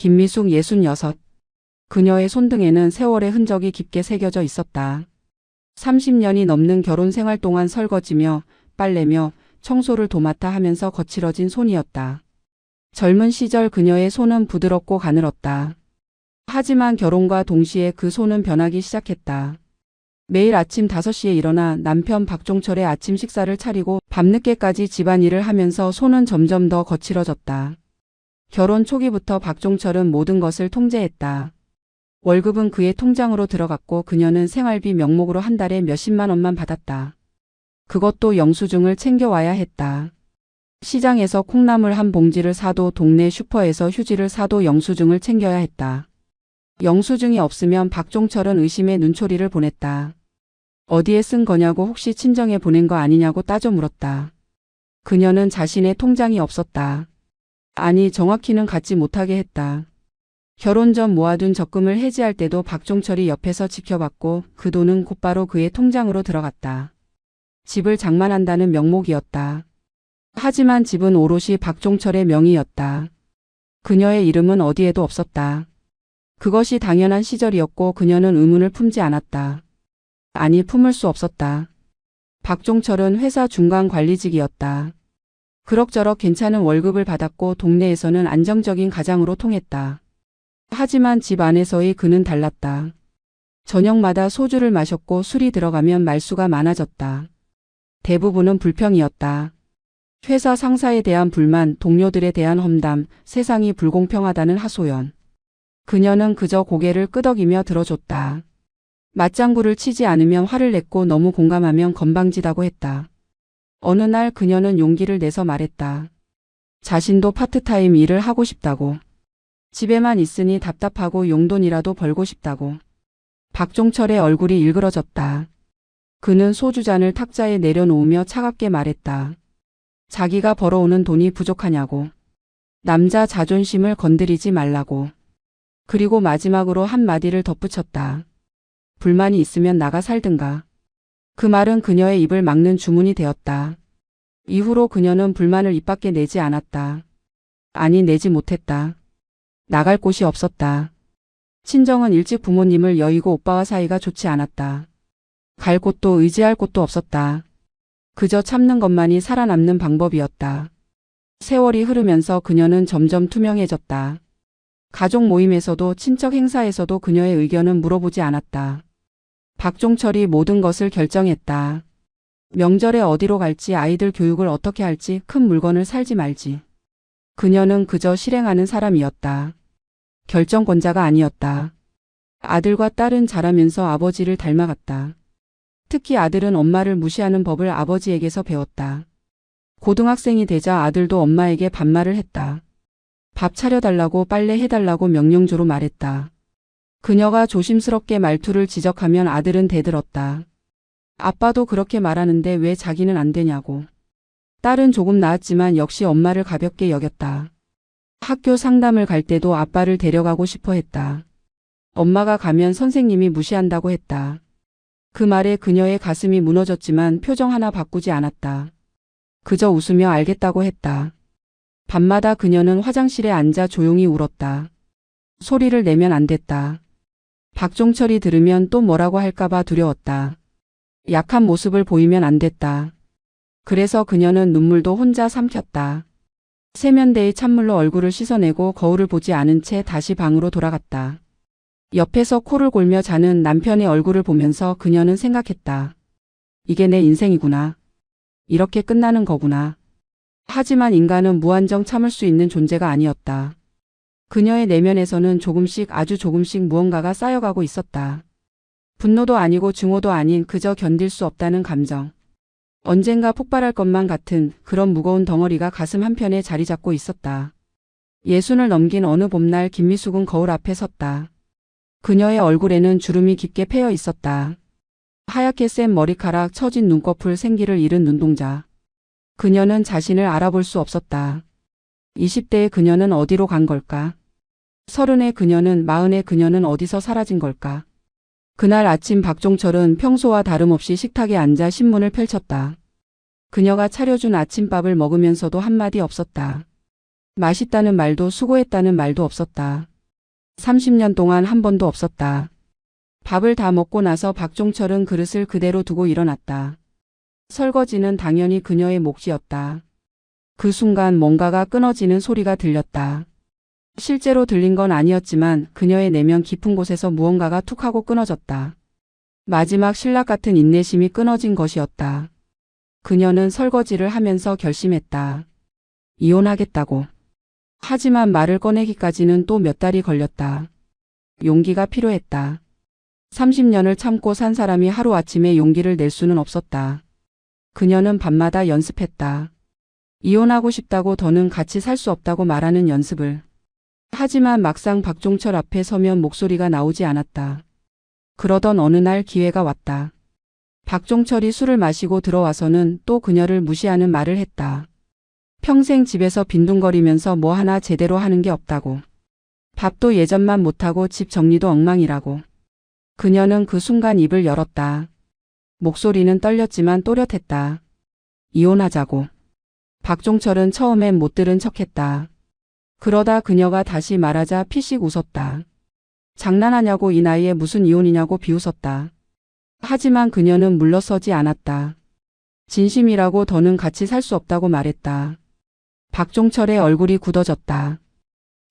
김미숙 66. 그녀의 손등에는 세월의 흔적이 깊게 새겨져 있었다. 30년이 넘는 결혼 생활 동안 설거지며 빨래며 청소를 도맡아 하면서 거칠어진 손이었다. 젊은 시절 그녀의 손은 부드럽고 가늘었다. 하지만 결혼과 동시에 그 손은 변하기 시작했다. 매일 아침 5시에 일어나 남편 박종철의 아침 식사를 차리고 밤늦게까지 집안일을 하면서 손은 점점 더 거칠어졌다. 결혼 초기부터 박종철은 모든 것을 통제했다. 월급은 그의 통장으로 들어갔고 그녀는 생활비 명목으로 한 달에 몇십만 원만 받았다. 그것도 영수증을 챙겨와야 했다. 시장에서 콩나물 한 봉지를 사도 동네 슈퍼에서 휴지를 사도 영수증을 챙겨야 했다. 영수증이 없으면 박종철은 의심의 눈초리를 보냈다. 어디에 쓴 거냐고 혹시 친정에 보낸 거 아니냐고 따져 물었다. 그녀는 자신의 통장이 없었다. 아니 정확히는 갖지 못하게 했다. 결혼 전 모아둔 적금을 해지할 때도 박종철이 옆에서 지켜봤고 그 돈은 곧바로 그의 통장으로 들어갔다. 집을 장만한다는 명목이었다. 하지만 집은 오롯이 박종철의 명의였다. 그녀의 이름은 어디에도 없었다. 그것이 당연한 시절이었고 그녀는 의문을 품지 않았다. 아니 품을 수 없었다. 박종철은 회사 중간 관리직이었다. 그럭저럭 괜찮은 월급을 받았고 동네에서는 안정적인 가장으로 통했다. 하지만 집 안에서의 그는 달랐다. 저녁마다 소주를 마셨고 술이 들어가면 말수가 많아졌다. 대부분은 불평이었다. 회사 상사에 대한 불만, 동료들에 대한 험담, 세상이 불공평하다는 하소연. 그녀는 그저 고개를 끄덕이며 들어줬다. 맞장구를 치지 않으면 화를 냈고 너무 공감하면 건방지다고 했다. 어느 날 그녀는 용기를 내서 말했다. 자신도 파트타임 일을 하고 싶다고. 집에만 있으니 답답하고 용돈이라도 벌고 싶다고. 박종철의 얼굴이 일그러졌다. 그는 소주잔을 탁자에 내려놓으며 차갑게 말했다. 자기가 벌어오는 돈이 부족하냐고. 남자 자존심을 건드리지 말라고. 그리고 마지막으로 한마디를 덧붙였다. 불만이 있으면 나가 살든가. 그 말은 그녀의 입을 막는 주문이 되었다. 이후로 그녀는 불만을 입 밖에 내지 않았다. 아니 내지 못했다. 나갈 곳이 없었다. 친정은 일찍 부모님을 여의고 오빠와 사이가 좋지 않았다. 갈 곳도 의지할 곳도 없었다. 그저 참는 것만이 살아남는 방법이었다. 세월이 흐르면서 그녀는 점점 투명해졌다. 가족 모임에서도 친척 행사에서도 그녀의 의견은 물어보지 않았다. 박종철이 모든 것을 결정했다. 명절에 어디로 갈지, 아이들 교육을 어떻게 할지, 큰 물건을 살지 말지. 그녀는 그저 실행하는 사람이었다. 결정권자가 아니었다. 아들과 딸은 자라면서 아버지를 닮아갔다. 특히 아들은 엄마를 무시하는 법을 아버지에게서 배웠다. 고등학생이 되자 아들도 엄마에게 반말을 했다. 밥 차려달라고 빨래 해달라고 명령조로 말했다. 그녀가 조심스럽게 말투를 지적하면 아들은 대들었다. 아빠도 그렇게 말하는데 왜 자기는 안 되냐고. 딸은 조금 나았지만 역시 엄마를 가볍게 여겼다. 학교 상담을 갈 때도 아빠를 데려가고 싶어 했다. 엄마가 가면 선생님이 무시한다고 했다. 그 말에 그녀의 가슴이 무너졌지만 표정 하나 바꾸지 않았다. 그저 웃으며 알겠다고 했다. 밤마다 그녀는 화장실에 앉아 조용히 울었다. 소리를 내면 안 됐다. 박종철이 들으면 또 뭐라고 할까봐 두려웠다. 약한 모습을 보이면 안 됐다. 그래서 그녀는 눈물도 혼자 삼켰다. 세면대의 찬물로 얼굴을 씻어내고 거울을 보지 않은 채 다시 방으로 돌아갔다. 옆에서 코를 골며 자는 남편의 얼굴을 보면서 그녀는 생각했다. 이게 내 인생이구나. 이렇게 끝나는 거구나. 하지만 인간은 무한정 참을 수 있는 존재가 아니었다. 그녀의 내면에서는 조금씩 아주 조금씩 무언가가 쌓여가고 있었다. 분노도 아니고 증오도 아닌 그저 견딜 수 없다는 감정. 언젠가 폭발할 것만 같은 그런 무거운 덩어리가 가슴 한편에 자리 잡고 있었다. 60을 넘긴 어느 봄날 김미숙은 거울 앞에 섰다. 그녀의 얼굴에는 주름이 깊게 패여 있었다. 하얗게 센 머리카락, 처진 눈꺼풀, 생기를 잃은 눈동자. 그녀는 자신을 알아볼 수 없었다. 20대의 그녀는 어디로 간 걸까? 30의 그녀는, 40의 그녀는 어디서 사라진 걸까? 그날 아침 박종철은 평소와 다름없이 식탁에 앉아 신문을 펼쳤다. 그녀가 차려준 아침밥을 먹으면서도 한마디 없었다. 맛있다는 말도 수고했다는 말도 없었다. 30년 동안 한 번도 없었다. 밥을 다 먹고 나서 박종철은 그릇을 그대로 두고 일어났다. 설거지는 당연히 그녀의 몫이었다. 그 순간 뭔가가 끊어지는 소리가 들렸다. 실제로 들린 건 아니었지만 그녀의 내면 깊은 곳에서 무언가가 툭 하고 끊어졌다. 마지막 신락 같은 인내심이 끊어진 것이었다. 그녀는 설거지를 하면서 결심했다. 이혼하겠다고. 하지만 말을 꺼내기까지는 또 몇 달이 걸렸다. 용기가 필요했다. 30년을 참고 산 사람이 하루아침에 용기를 낼 수는 없었다. 그녀는 밤마다 연습했다. 이혼하고 싶다고 더는 같이 살 수 없다고 말하는 연습을. 하지만 막상 박종철 앞에 서면 목소리가 나오지 않았다. 그러던 어느 날 기회가 왔다. 박종철이 술을 마시고 들어와서는 또 그녀를 무시하는 말을 했다. 평생 집에서 빈둥거리면서 뭐 하나 제대로 하는 게 없다고. 밥도 예전만 못하고 집 정리도 엉망이라고. 그녀는 그 순간 입을 열었다. 목소리는 떨렸지만 또렷했다. 이혼하자고. 박종철은 처음엔 못 들은 척했다. 그러다 그녀가 다시 말하자 피식 웃었다. 장난하냐고, 이 나이에 무슨 이혼이냐고 비웃었다. 하지만 그녀는 물러서지 않았다. 진심이라고 더는 같이 살 수 없다고 말했다. 박종철의 얼굴이 굳어졌다.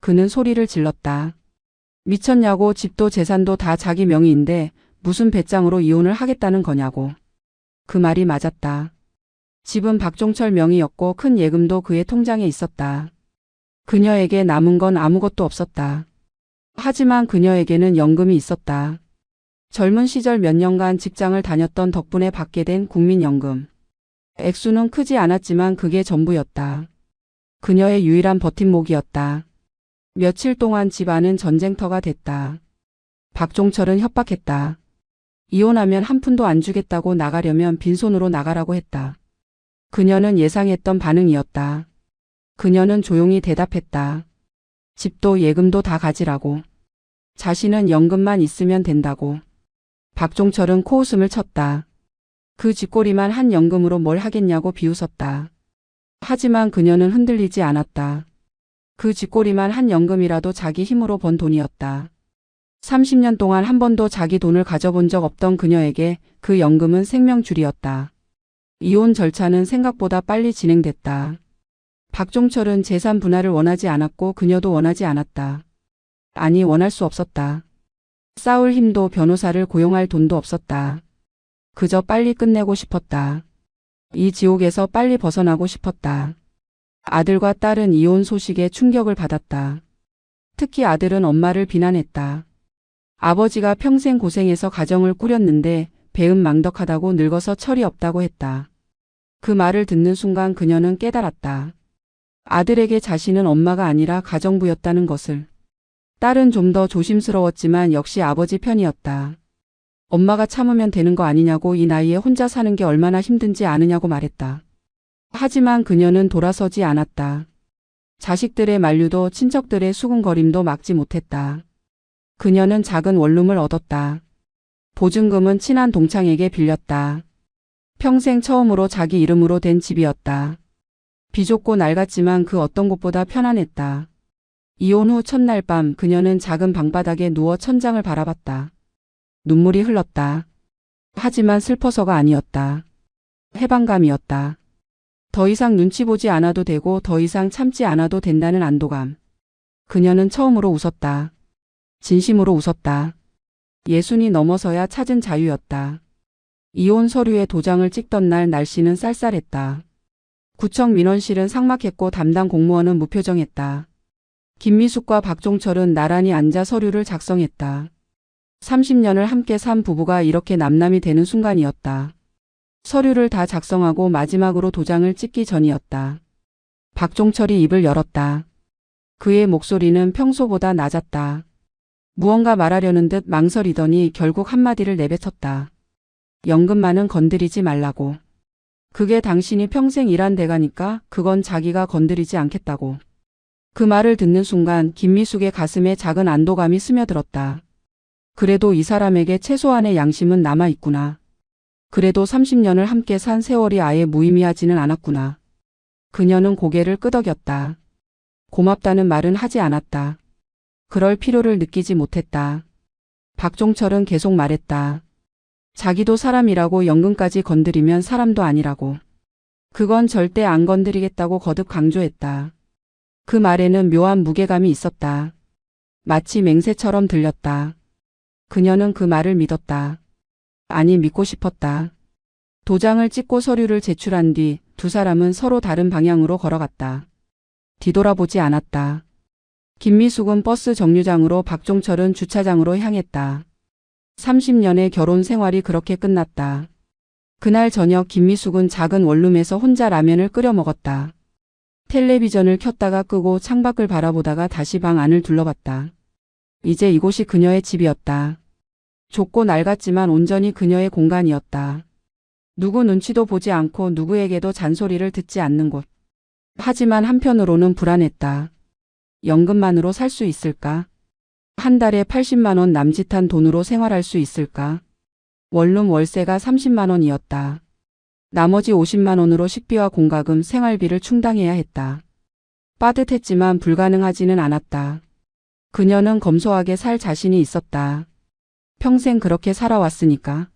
그는 소리를 질렀다. 미쳤냐고, 집도 재산도 다 자기 명의인데 무슨 배짱으로 이혼을 하겠다는 거냐고. 그 말이 맞았다. 집은 박종철 명의였고 큰 예금도 그의 통장에 있었다. 그녀에게 남은 건 아무것도 없었다. 하지만 그녀에게는 연금이 있었다. 젊은 시절 몇 년간 직장을 다녔던 덕분에 받게 된 국민연금. 액수는 크지 않았지만 그게 전부였다. 그녀의 유일한 버팀목이었다. 며칠 동안 집 안은 전쟁터가 됐다. 박종철은 협박했다. 이혼하면 한 푼도 안 주겠다고, 나가려면 빈손으로 나가라고 했다. 그녀는 예상했던 반응이었다. 그녀는 조용히 대답했다. 집도 예금도 다 가지라고. 자신은 연금만 있으면 된다고. 박종철은 코웃음을 쳤다. 그 쥐꼬리만 한 연금으로 뭘 하겠냐고 비웃었다. 하지만 그녀는 흔들리지 않았다. 그 쥐꼬리만 한 연금이라도 자기 힘으로 번 돈이었다. 30년 동안 한 번도 자기 돈을 가져본 적 없던 그녀에게 그 연금은 생명줄이었다. 이혼 절차는 생각보다 빨리 진행됐다. 박종철은 재산 분할을 원하지 않았고 그녀도 원하지 않았다. 아니, 원할 수 없었다. 싸울 힘도 변호사를 고용할 돈도 없었다. 그저 빨리 끝내고 싶었다. 이 지옥에서 빨리 벗어나고 싶었다. 아들과 딸은 이혼 소식에 충격을 받았다. 특히 아들은 엄마를 비난했다. 아버지가 평생 고생해서 가정을 꾸렸는데 배은망덕하다고, 늙어서 철이 없다고 했다. 그 말을 듣는 순간 그녀는 깨달았다. 아들에게 자신은 엄마가 아니라 가정부였다는 것을. 딸은 좀 더 조심스러웠지만 역시 아버지 편이었다. 엄마가 참으면 되는 거 아니냐고, 이 나이에 혼자 사는 게 얼마나 힘든지 아느냐고 말했다. 하지만 그녀는 돌아서지 않았다. 자식들의 만류도 친척들의 수군거림도 막지 못했다. 그녀는 작은 원룸을 얻었다. 보증금은 친한 동창에게 빌렸다. 평생 처음으로 자기 이름으로 된 집이었다. 비좁고 낡았지만 그 어떤 곳보다 편안했다. 이혼 후 첫날 밤 그녀는 작은 방바닥에 누워 천장을 바라봤다. 눈물이 흘렀다. 하지만 슬퍼서가 아니었다. 해방감이었다. 더 이상 눈치 보지 않아도 되고 더 이상 참지 않아도 된다는 안도감. 그녀는 처음으로 웃었다. 진심으로 웃었다. 60이 넘어서야 찾은 자유였다. 이혼 서류에 도장을 찍던 날 날씨는 쌀쌀했다. 구청 민원실은 삭막했고 담당 공무원은 무표정했다. 김미숙과 박종철은 나란히 앉아 서류를 작성했다. 30년을 함께 산 부부가 이렇게 남남이 되는 순간이었다. 서류를 다 작성하고 마지막으로 도장을 찍기 전이었다. 박종철이 입을 열었다. 그의 목소리는 평소보다 낮았다. 무언가 말하려는 듯 망설이더니 결국 한마디를 내뱉었다. 연금만은 건드리지 말라고. 그게 당신이 평생 일한 대가니까 그건 자기가 건드리지 않겠다고. 그 말을 듣는 순간 김미숙의 가슴에 작은 안도감이 스며들었다. 그래도 이 사람에게 최소한의 양심은 남아있구나. 그래도 30년을 함께 산 세월이 아예 무의미하지는 않았구나. 그녀는 고개를 끄덕였다. 고맙다는 말은 하지 않았다. 그럴 필요를 느끼지 못했다. 박종철은 계속 말했다. 자기도 사람이라고 연금까지 건드리면 사람도 아니라고. 그건 절대 안 건드리겠다고 거듭 강조했다. 그 말에는 묘한 무게감이 있었다. 마치 맹세처럼 들렸다. 그녀는 그 말을 믿었다. 아니, 믿고 싶었다. 도장을 찍고 서류를 제출한 뒤 두 사람은 서로 다른 방향으로 걸어갔다. 뒤돌아보지 않았다. 김미숙은 버스 정류장으로, 박종철은 주차장으로 향했다. 30년의 결혼 생활이 그렇게 끝났다. 그날 저녁 김미숙은 작은 원룸에서 혼자 라면을 끓여 먹었다. 텔레비전을 켰다가 끄고 창밖을 바라보다가 다시 방 안을 둘러봤다. 이제 이곳이 그녀의 집이었다. 좁고 낡았지만 온전히 그녀의 공간이었다. 누구 눈치도 보지 않고 누구에게도 잔소리를 듣지 않는 곳. 하지만 한편으로는 불안했다. 연금만으로 살 수 있을까? 한 달에 80만 원 남짓한 돈으로 생활할 수 있을까? 원룸 월세가 30만 원이었다. 나머지 50만 원으로 식비와 공과금, 생활비를 충당해야 했다. 빠듯했지만 불가능하지는 않았다. 그녀는 검소하게 살 자신이 있었다. 평생 그렇게 살아왔으니까.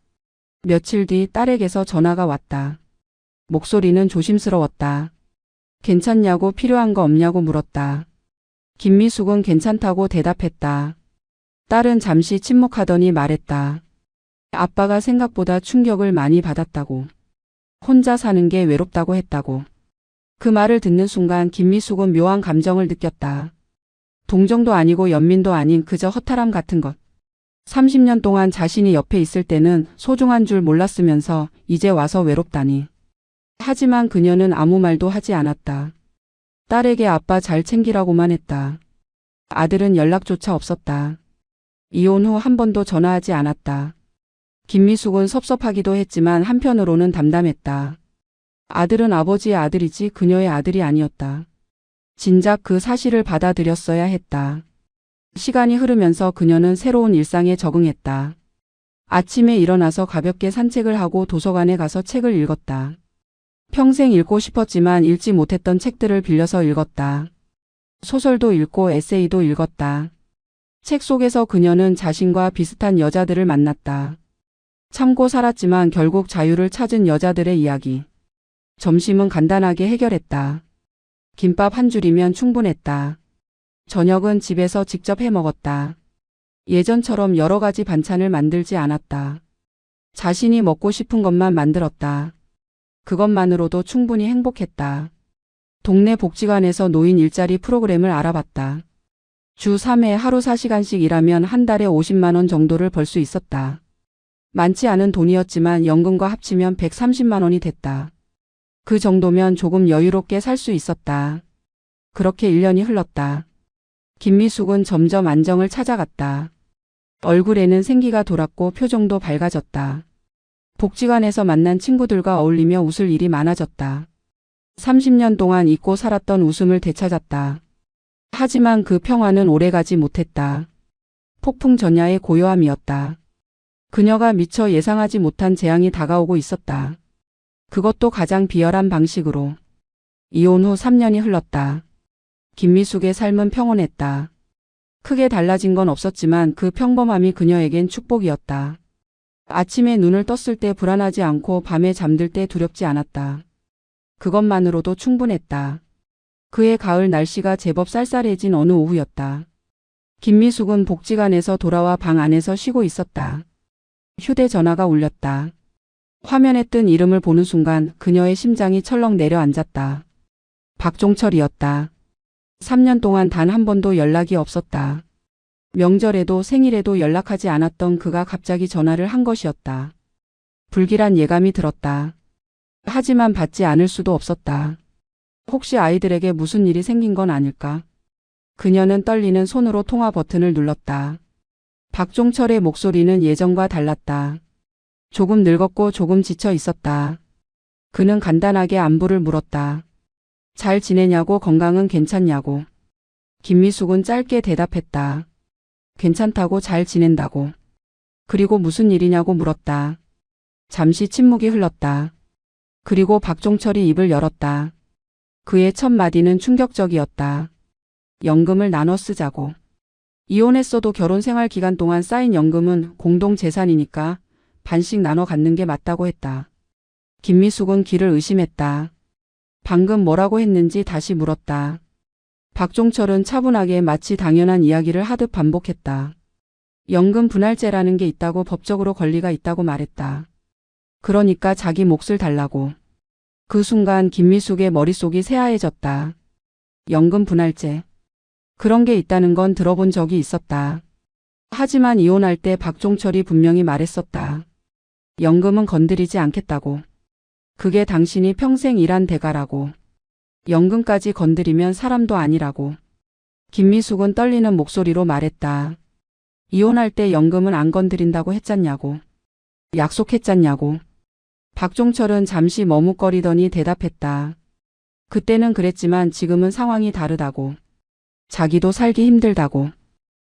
며칠 뒤 딸에게서 전화가 왔다. 목소리는 조심스러웠다. 괜찮냐고, 필요한 거 없냐고 물었다. 김미숙은 괜찮다고 대답했다. 딸은 잠시 침묵하더니 말했다. 아빠가 생각보다 충격을 많이 받았다고. 혼자 사는 게 외롭다고 했다고. 그 말을 듣는 순간 김미숙은 묘한 감정을 느꼈다. 동정도 아니고 연민도 아닌 그저 허탈함 같은 것. 30년 동안 자신이 옆에 있을 때는 소중한 줄 몰랐으면서 이제 와서 외롭다니. 하지만 그녀는 아무 말도 하지 않았다. 딸에게 아빠 잘 챙기라고만 했다. 아들은 연락조차 없었다. 이혼 후 한 번도 전화하지 않았다. 김미숙은 섭섭하기도 했지만 한편으로는 담담했다. 아들은 아버지의 아들이지 그녀의 아들이 아니었다. 진작 그 사실을 받아들였어야 했다. 시간이 흐르면서 그녀는 새로운 일상에 적응했다. 아침에 일어나서 가볍게 산책을 하고 도서관에 가서 책을 읽었다. 평생 읽고 싶었지만 읽지 못했던 책들을 빌려서 읽었다. 소설도 읽고 에세이도 읽었다. 책 속에서 그녀는 자신과 비슷한 여자들을 만났다. 참고 살았지만 결국 자유를 찾은 여자들의 이야기. 점심은 간단하게 해결했다. 김밥 한 줄이면 충분했다. 저녁은 집에서 직접 해 먹었다. 예전처럼 여러 가지 반찬을 만들지 않았다. 자신이 먹고 싶은 것만 만들었다. 그것만으로도 충분히 행복했다. 동네 복지관에서 노인 일자리 프로그램을 알아봤다. 주 3회 하루 4시간씩 일하면 한 달에 50만 원 정도를 벌 수 있었다. 많지 않은 돈이었지만 연금과 합치면 130만 원이 됐다. 그 정도면 조금 여유롭게 살 수 있었다. 그렇게 1년이 흘렀다. 김미숙은 점점 안정을 찾아갔다. 얼굴에는 생기가 돌았고 표정도 밝아졌다. 복지관에서 만난 친구들과 어울리며 웃을 일이 많아졌다. 30년 동안 잊고 살았던 웃음을 되찾았다. 하지만 그 평화는 오래가지 못했다. 폭풍 전야의 고요함이었다. 그녀가 미처 예상하지 못한 재앙이 다가오고 있었다. 그것도 가장 비열한 방식으로. 이혼 후 3년이 흘렀다. 김미숙의 삶은 평온했다. 크게 달라진 건 없었지만 그 평범함이 그녀에겐 축복이었다. 아침에 눈을 떴을 때 불안하지 않고 밤에 잠들 때 두렵지 않았다. 그것만으로도 충분했다. 그해 가을 날씨가 제법 쌀쌀해진 어느 오후였다. 김미숙은 복지관에서 돌아와 방 안에서 쉬고 있었다. 휴대전화가 울렸다. 화면에 뜬 이름을 보는 순간 그녀의 심장이 철렁 내려앉았다. 박종철이었다. 3년 동안 단 한 번도 연락이 없었다. 명절에도 생일에도 연락하지 않았던 그가 갑자기 전화를 한 것이었다. 불길한 예감이 들었다. 하지만 받지 않을 수도 없었다. 혹시 아이들에게 무슨 일이 생긴 건 아닐까? 그녀는 떨리는 손으로 통화 버튼을 눌렀다. 박종철의 목소리는 예전과 달랐다. 조금 늙었고 조금 지쳐 있었다. 그는 간단하게 안부를 물었다. 잘 지내냐고, 건강은 괜찮냐고. 김미숙은 짧게 대답했다. 괜찮다고, 잘 지낸다고. 그리고 무슨 일이냐고 물었다. 잠시 침묵이 흘렀다. 그리고 박종철이 입을 열었다. 그의 첫 마디는 충격적이었다. 연금을 나눠 쓰자고. 이혼했어도 결혼 생활 기간 동안 쌓인 연금은 공동 재산이니까 반씩 나눠 갖는 게 맞다고 했다. 김미숙은 기를 의심했다. 방금 뭐라고 했는지 다시 물었다. 박종철은 차분하게 마치 당연한 이야기를 하듯 반복했다. 연금 분할제라는 게 있다고 법적으로 권리가 있다고 말했다. 그러니까 자기 몫을 달라고. 그 순간 김미숙의 머릿속이 새하얘졌다. 연금 분할제. 그런 게 있다는 건 들어본 적이 있었다. 하지만 이혼할 때 박종철이 분명히 말했었다. 연금은 건드리지 않겠다고. 그게 당신이 평생 일한 대가라고. 연금까지 건드리면 사람도 아니라고. 김미숙은 떨리는 목소리로 말했다. 이혼할 때 연금은 안 건드린다고 했잖냐고. 약속했잖냐고. 박종철은 잠시 머뭇거리더니 대답했다. 그때는 그랬지만 지금은 상황이 다르다고. 자기도 살기 힘들다고.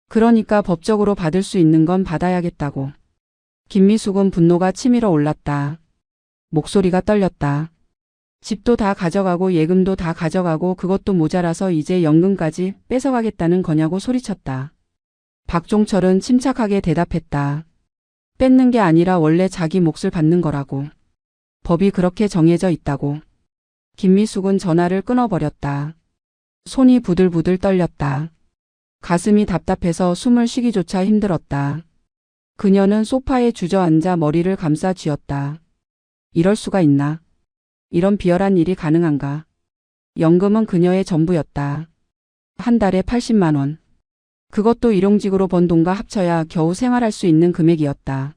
그러니까 법적으로 받을 수 있는 건 받아야겠다고. 김미숙은 분노가 치밀어 올랐다. 목소리가 떨렸다. 집도 다 가져가고 예금도 다 가져가고 그것도 모자라서 이제 연금까지 뺏어가겠다는 거냐고 소리쳤다. 박종철은 침착하게 대답했다. 뺏는 게 아니라 원래 자기 몫을 받는 거라고. 법이 그렇게 정해져 있다고. 김미숙은 전화를 끊어버렸다. 손이 부들부들 떨렸다. 가슴이 답답해서 숨을 쉬기조차 힘들었다. 그녀는 소파에 주저앉아 머리를 감싸 쥐었다. 이럴 수가 있나? 이런 비열한 일이 가능한가? 연금은 그녀의 전부였다. 한 달에 80만 원. 그것도 일용직으로 번 돈과 합쳐야 겨우 생활할 수 있는 금액이었다.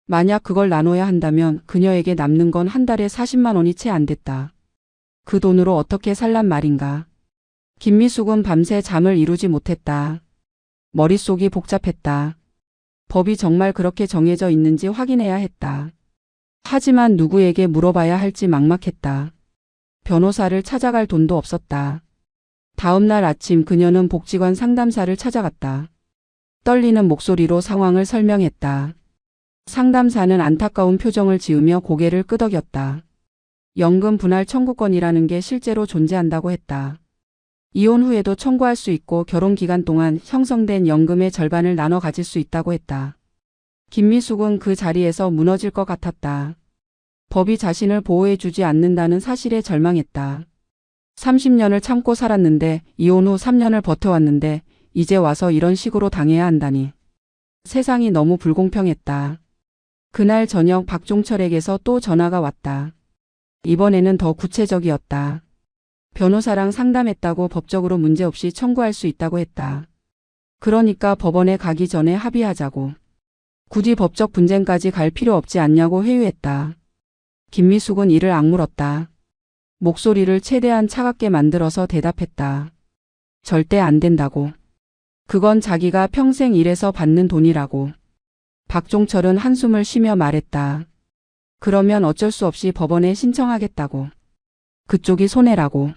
만약 그걸 나눠야 한다면 그녀에게 남는 건 한 달에 40만 원이 채 안 됐다. 그 돈으로 어떻게 살란 말인가? 김미숙은 밤새 잠을 이루지 못했다. 머릿속이 복잡했다. 법이 정말 그렇게 정해져 있는지 확인해야 했다. 하지만 누구에게 물어봐야 할지 막막했다. 변호사를 찾아갈 돈도 없었다. 다음 날 아침 그녀는 복지관 상담사를 찾아갔다. 떨리는 목소리로 상황을 설명했다. 상담사는 안타까운 표정을 지으며 고개를 끄덕였다. 연금 분할 청구권이라는 게 실제로 존재한다고 했다. 이혼 후에도 청구할 수 있고 결혼 기간 동안 형성된 연금의 절반을 나눠 가질 수 있다고 했다. 김미숙은 그 자리에서 무너질 것 같았다. 법이 자신을 보호해주지 않는다는 사실에 절망했다. 30년을 참고 살았는데 이혼 후 3년을 버텨왔는데 이제 와서 이런 식으로 당해야 한다니. 세상이 너무 불공평했다. 그날 저녁 박종철에게서 또 전화가 왔다. 이번에는 더 구체적이었다. 변호사랑 상담했다고 법적으로 문제없이 청구할 수 있다고 했다. 그러니까 법원에 가기 전에 합의하자고. 굳이 법적 분쟁까지 갈 필요 없지 않냐고 회유했다. 김미숙은 이를 악물었다. 목소리를 최대한 차갑게 만들어서 대답했다. 절대 안 된다고. 그건 자기가 평생 일해서 받는 돈이라고. 박종철은 한숨을 쉬며 말했다. 그러면 어쩔 수 없이 법원에 신청하겠다고. 그쪽이 손해라고.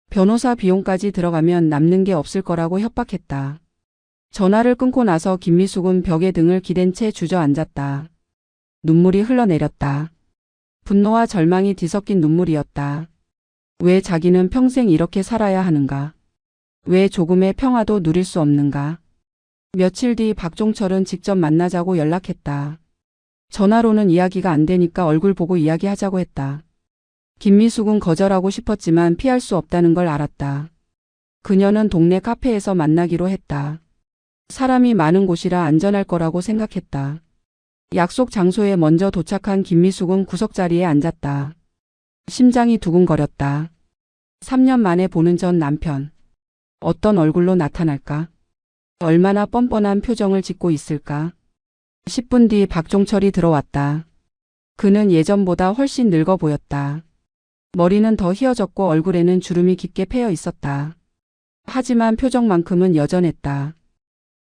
변호사 비용까지 들어가면 남는 게 없을 거라고 협박했다. 전화를 끊고 나서 김미숙은 벽에 등을 기댄 채 주저앉았다. 눈물이 흘러내렸다. 분노와 절망이 뒤섞인 눈물이었다. 왜 자기는 평생 이렇게 살아야 하는가? 왜 조금의 평화도 누릴 수 없는가? 며칠 뒤 박종철은 직접 만나자고 연락했다. 전화로는 이야기가 안 되니까 얼굴 보고 이야기하자고 했다. 김미숙은 거절하고 싶었지만 피할 수 없다는 걸 알았다. 그녀는 동네 카페에서 만나기로 했다. 사람이 많은 곳이라 안전할 거라고 생각했다. 약속 장소에 먼저 도착한 김미숙은 구석자리에 앉았다. 심장이 두근거렸다. 3년 만에 보는 전 남편. 어떤 얼굴로 나타날까? 얼마나 뻔뻔한 표정을 짓고 있을까? 10분 뒤 박종철이 들어왔다. 그는 예전보다 훨씬 늙어 보였다. 머리는 더 휘어졌고 얼굴에는 주름이 깊게 패여 있었다. 하지만 표정만큼은 여전했다.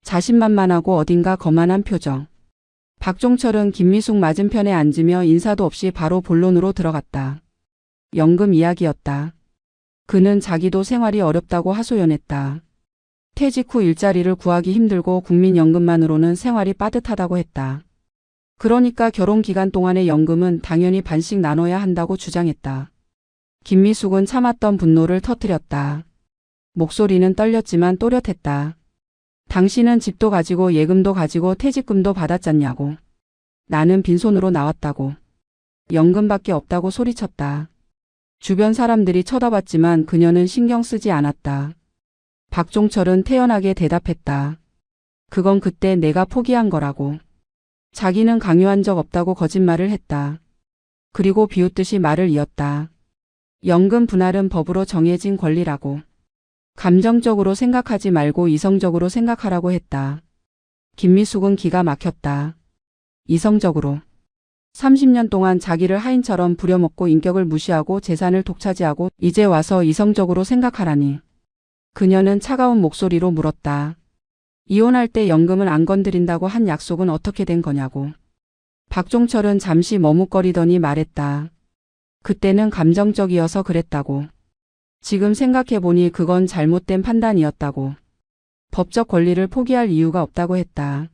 자신만만하고 어딘가 거만한 표정. 박종철은 김미숙 맞은편에 앉으며 인사도 없이 바로 본론으로 들어갔다. 연금 이야기였다. 그는 자기도 생활이 어렵다고 하소연했다. 퇴직 후 일자리를 구하기 힘들고 국민연금만으로는 생활이 빠듯하다고 했다. 그러니까 결혼 기간 동안의 연금은 당연히 반씩 나눠야 한다고 주장했다. 김미숙은 참았던 분노를 터뜨렸다. 목소리는 떨렸지만 또렷했다. 당신은 집도 가지고 예금도 가지고 퇴직금도 받았잖냐고. 나는 빈손으로 나왔다고. 연금밖에 없다고 소리쳤다. 주변 사람들이 쳐다봤지만 그녀는 신경 쓰지 않았다. 박종철은 태연하게 대답했다. 그건 그때 내가 포기한 거라고. 자기는 강요한 적 없다고 거짓말을 했다. 그리고 비웃듯이 말을 이었다. 연금 분할은 법으로 정해진 권리라고. 감정적으로 생각하지 말고 이성적으로 생각하라고 했다. 김미숙은 기가 막혔다. 이성적으로. 30년 동안 자기를 하인처럼 부려먹고 인격을 무시하고 재산을 독차지하고 이제 와서 이성적으로 생각하라니. 그녀는 차가운 목소리로 물었다. 이혼할 때 연금은 안 건드린다고 한 약속은 어떻게 된 거냐고. 박종철은 잠시 머뭇거리더니 말했다. 그때는 감정적이어서 그랬다고. 지금 생각해보니 그건 잘못된 판단이었다고. 법적 권리를 포기할 이유가 없다고 했다.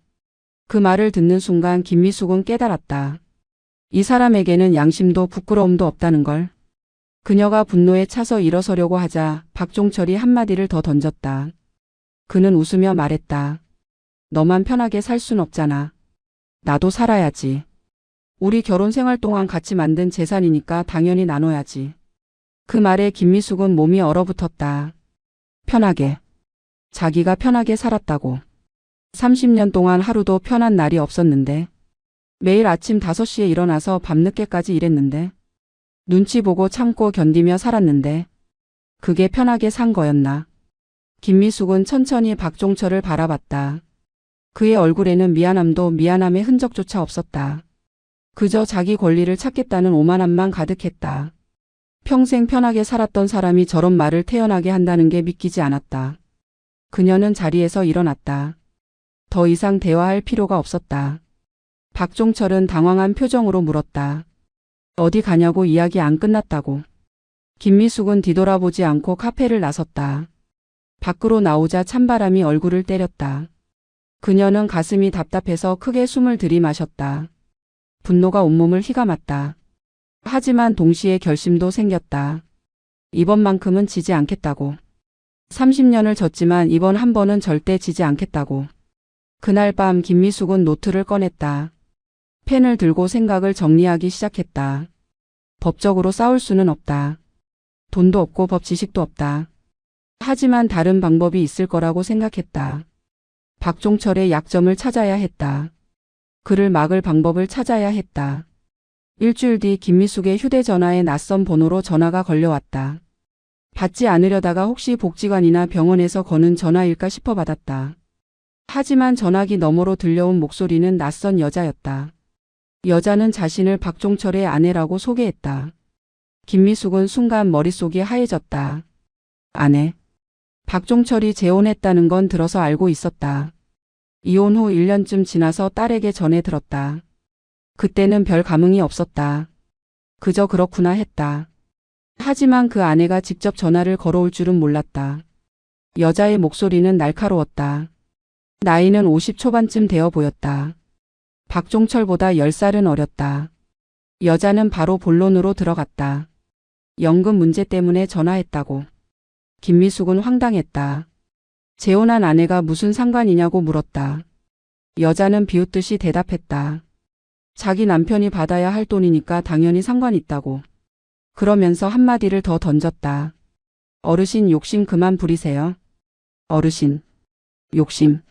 그 말을 듣는 순간 김미숙은 깨달았다. 이 사람에게는 양심도 부끄러움도 없다는 걸. 그녀가 분노에 차서 일어서려고 하자 박종철이 한마디를 더 던졌다. 그는 웃으며 말했다. 너만 편하게 살 순 없잖아. 나도 살아야지. 우리 결혼 생활 동안 같이 만든 재산이니까 당연히 나눠야지. 그 말에 김미숙은 몸이 얼어붙었다. 편하게. 자기가 편하게 살았다고. 30년 동안 하루도 편한 날이 없었는데. 매일 아침 5시에 일어나서 밤늦게까지 일했는데. 눈치 보고 참고 견디며 살았는데. 그게 편하게 산 거였나. 김미숙은 천천히 박종철을 바라봤다. 그의 얼굴에는 미안함도 미안함의 흔적조차 없었다. 그저 자기 권리를 찾겠다는 오만함만 가득했다. 평생 편하게 살았던 사람이 저런 말을 태연하게 한다는 게 믿기지 않았다. 그녀는 자리에서 일어났다. 더 이상 대화할 필요가 없었다. 박종철은 당황한 표정으로 물었다. 어디 가냐고. 이야기 안 끝났다고. 김미숙은 뒤돌아보지 않고 카페를 나섰다. 밖으로 나오자 찬바람이 얼굴을 때렸다. 그녀는 가슴이 답답해서 크게 숨을 들이마셨다. 분노가 온몸을 휘감았다. 하지만 동시에 결심도 생겼다. 이번만큼은 지지 않겠다고. 30년을 졌지만 이번 한 번은 절대 지지 않겠다고. 그날 밤 김미숙은 노트를 꺼냈다. 펜을 들고 생각을 정리하기 시작했다. 법적으로 싸울 수는 없다. 돈도 없고 법 지식도 없다. 하지만 다른 방법이 있을 거라고 생각했다. 박종철의 약점을 찾아야 했다. 그를 막을 방법을 찾아야 했다. 일주일 뒤 김미숙의 휴대전화에 낯선 번호로 전화가 걸려왔다. 받지 않으려다가 혹시 복지관이나 병원에서 거는 전화일까 싶어 받았다. 하지만 전화기 너머로 들려온 목소리는 낯선 여자였다. 여자는 자신을 박종철의 아내라고 소개했다. 김미숙은 순간 머릿속이 하얘졌다. 아내. 박종철이 재혼했다는 건 들어서 알고 있었다. 이혼 후 1년쯤 지나서 딸에게 전해 들었다. 그때는 별 감흥이 없었다. 그저 그렇구나 했다. 하지만 그 아내가 직접 전화를 걸어올 줄은 몰랐다. 여자의 목소리는 날카로웠다. 나이는 50 초반쯤 되어 보였다. 박종철보다 10살은 어렸다. 여자는 바로 본론으로 들어갔다. 연금 문제 때문에 전화했다고. 김미숙은 황당했다. 재혼한 아내가 무슨 상관이냐고 물었다. 여자는 비웃듯이 대답했다. 자기 남편이 받아야 할 돈이니까 당연히 상관 있다고. 그러면서 한마디를 더 던졌다. 어르신 욕심 그만 부리세요. 어르신. 욕심.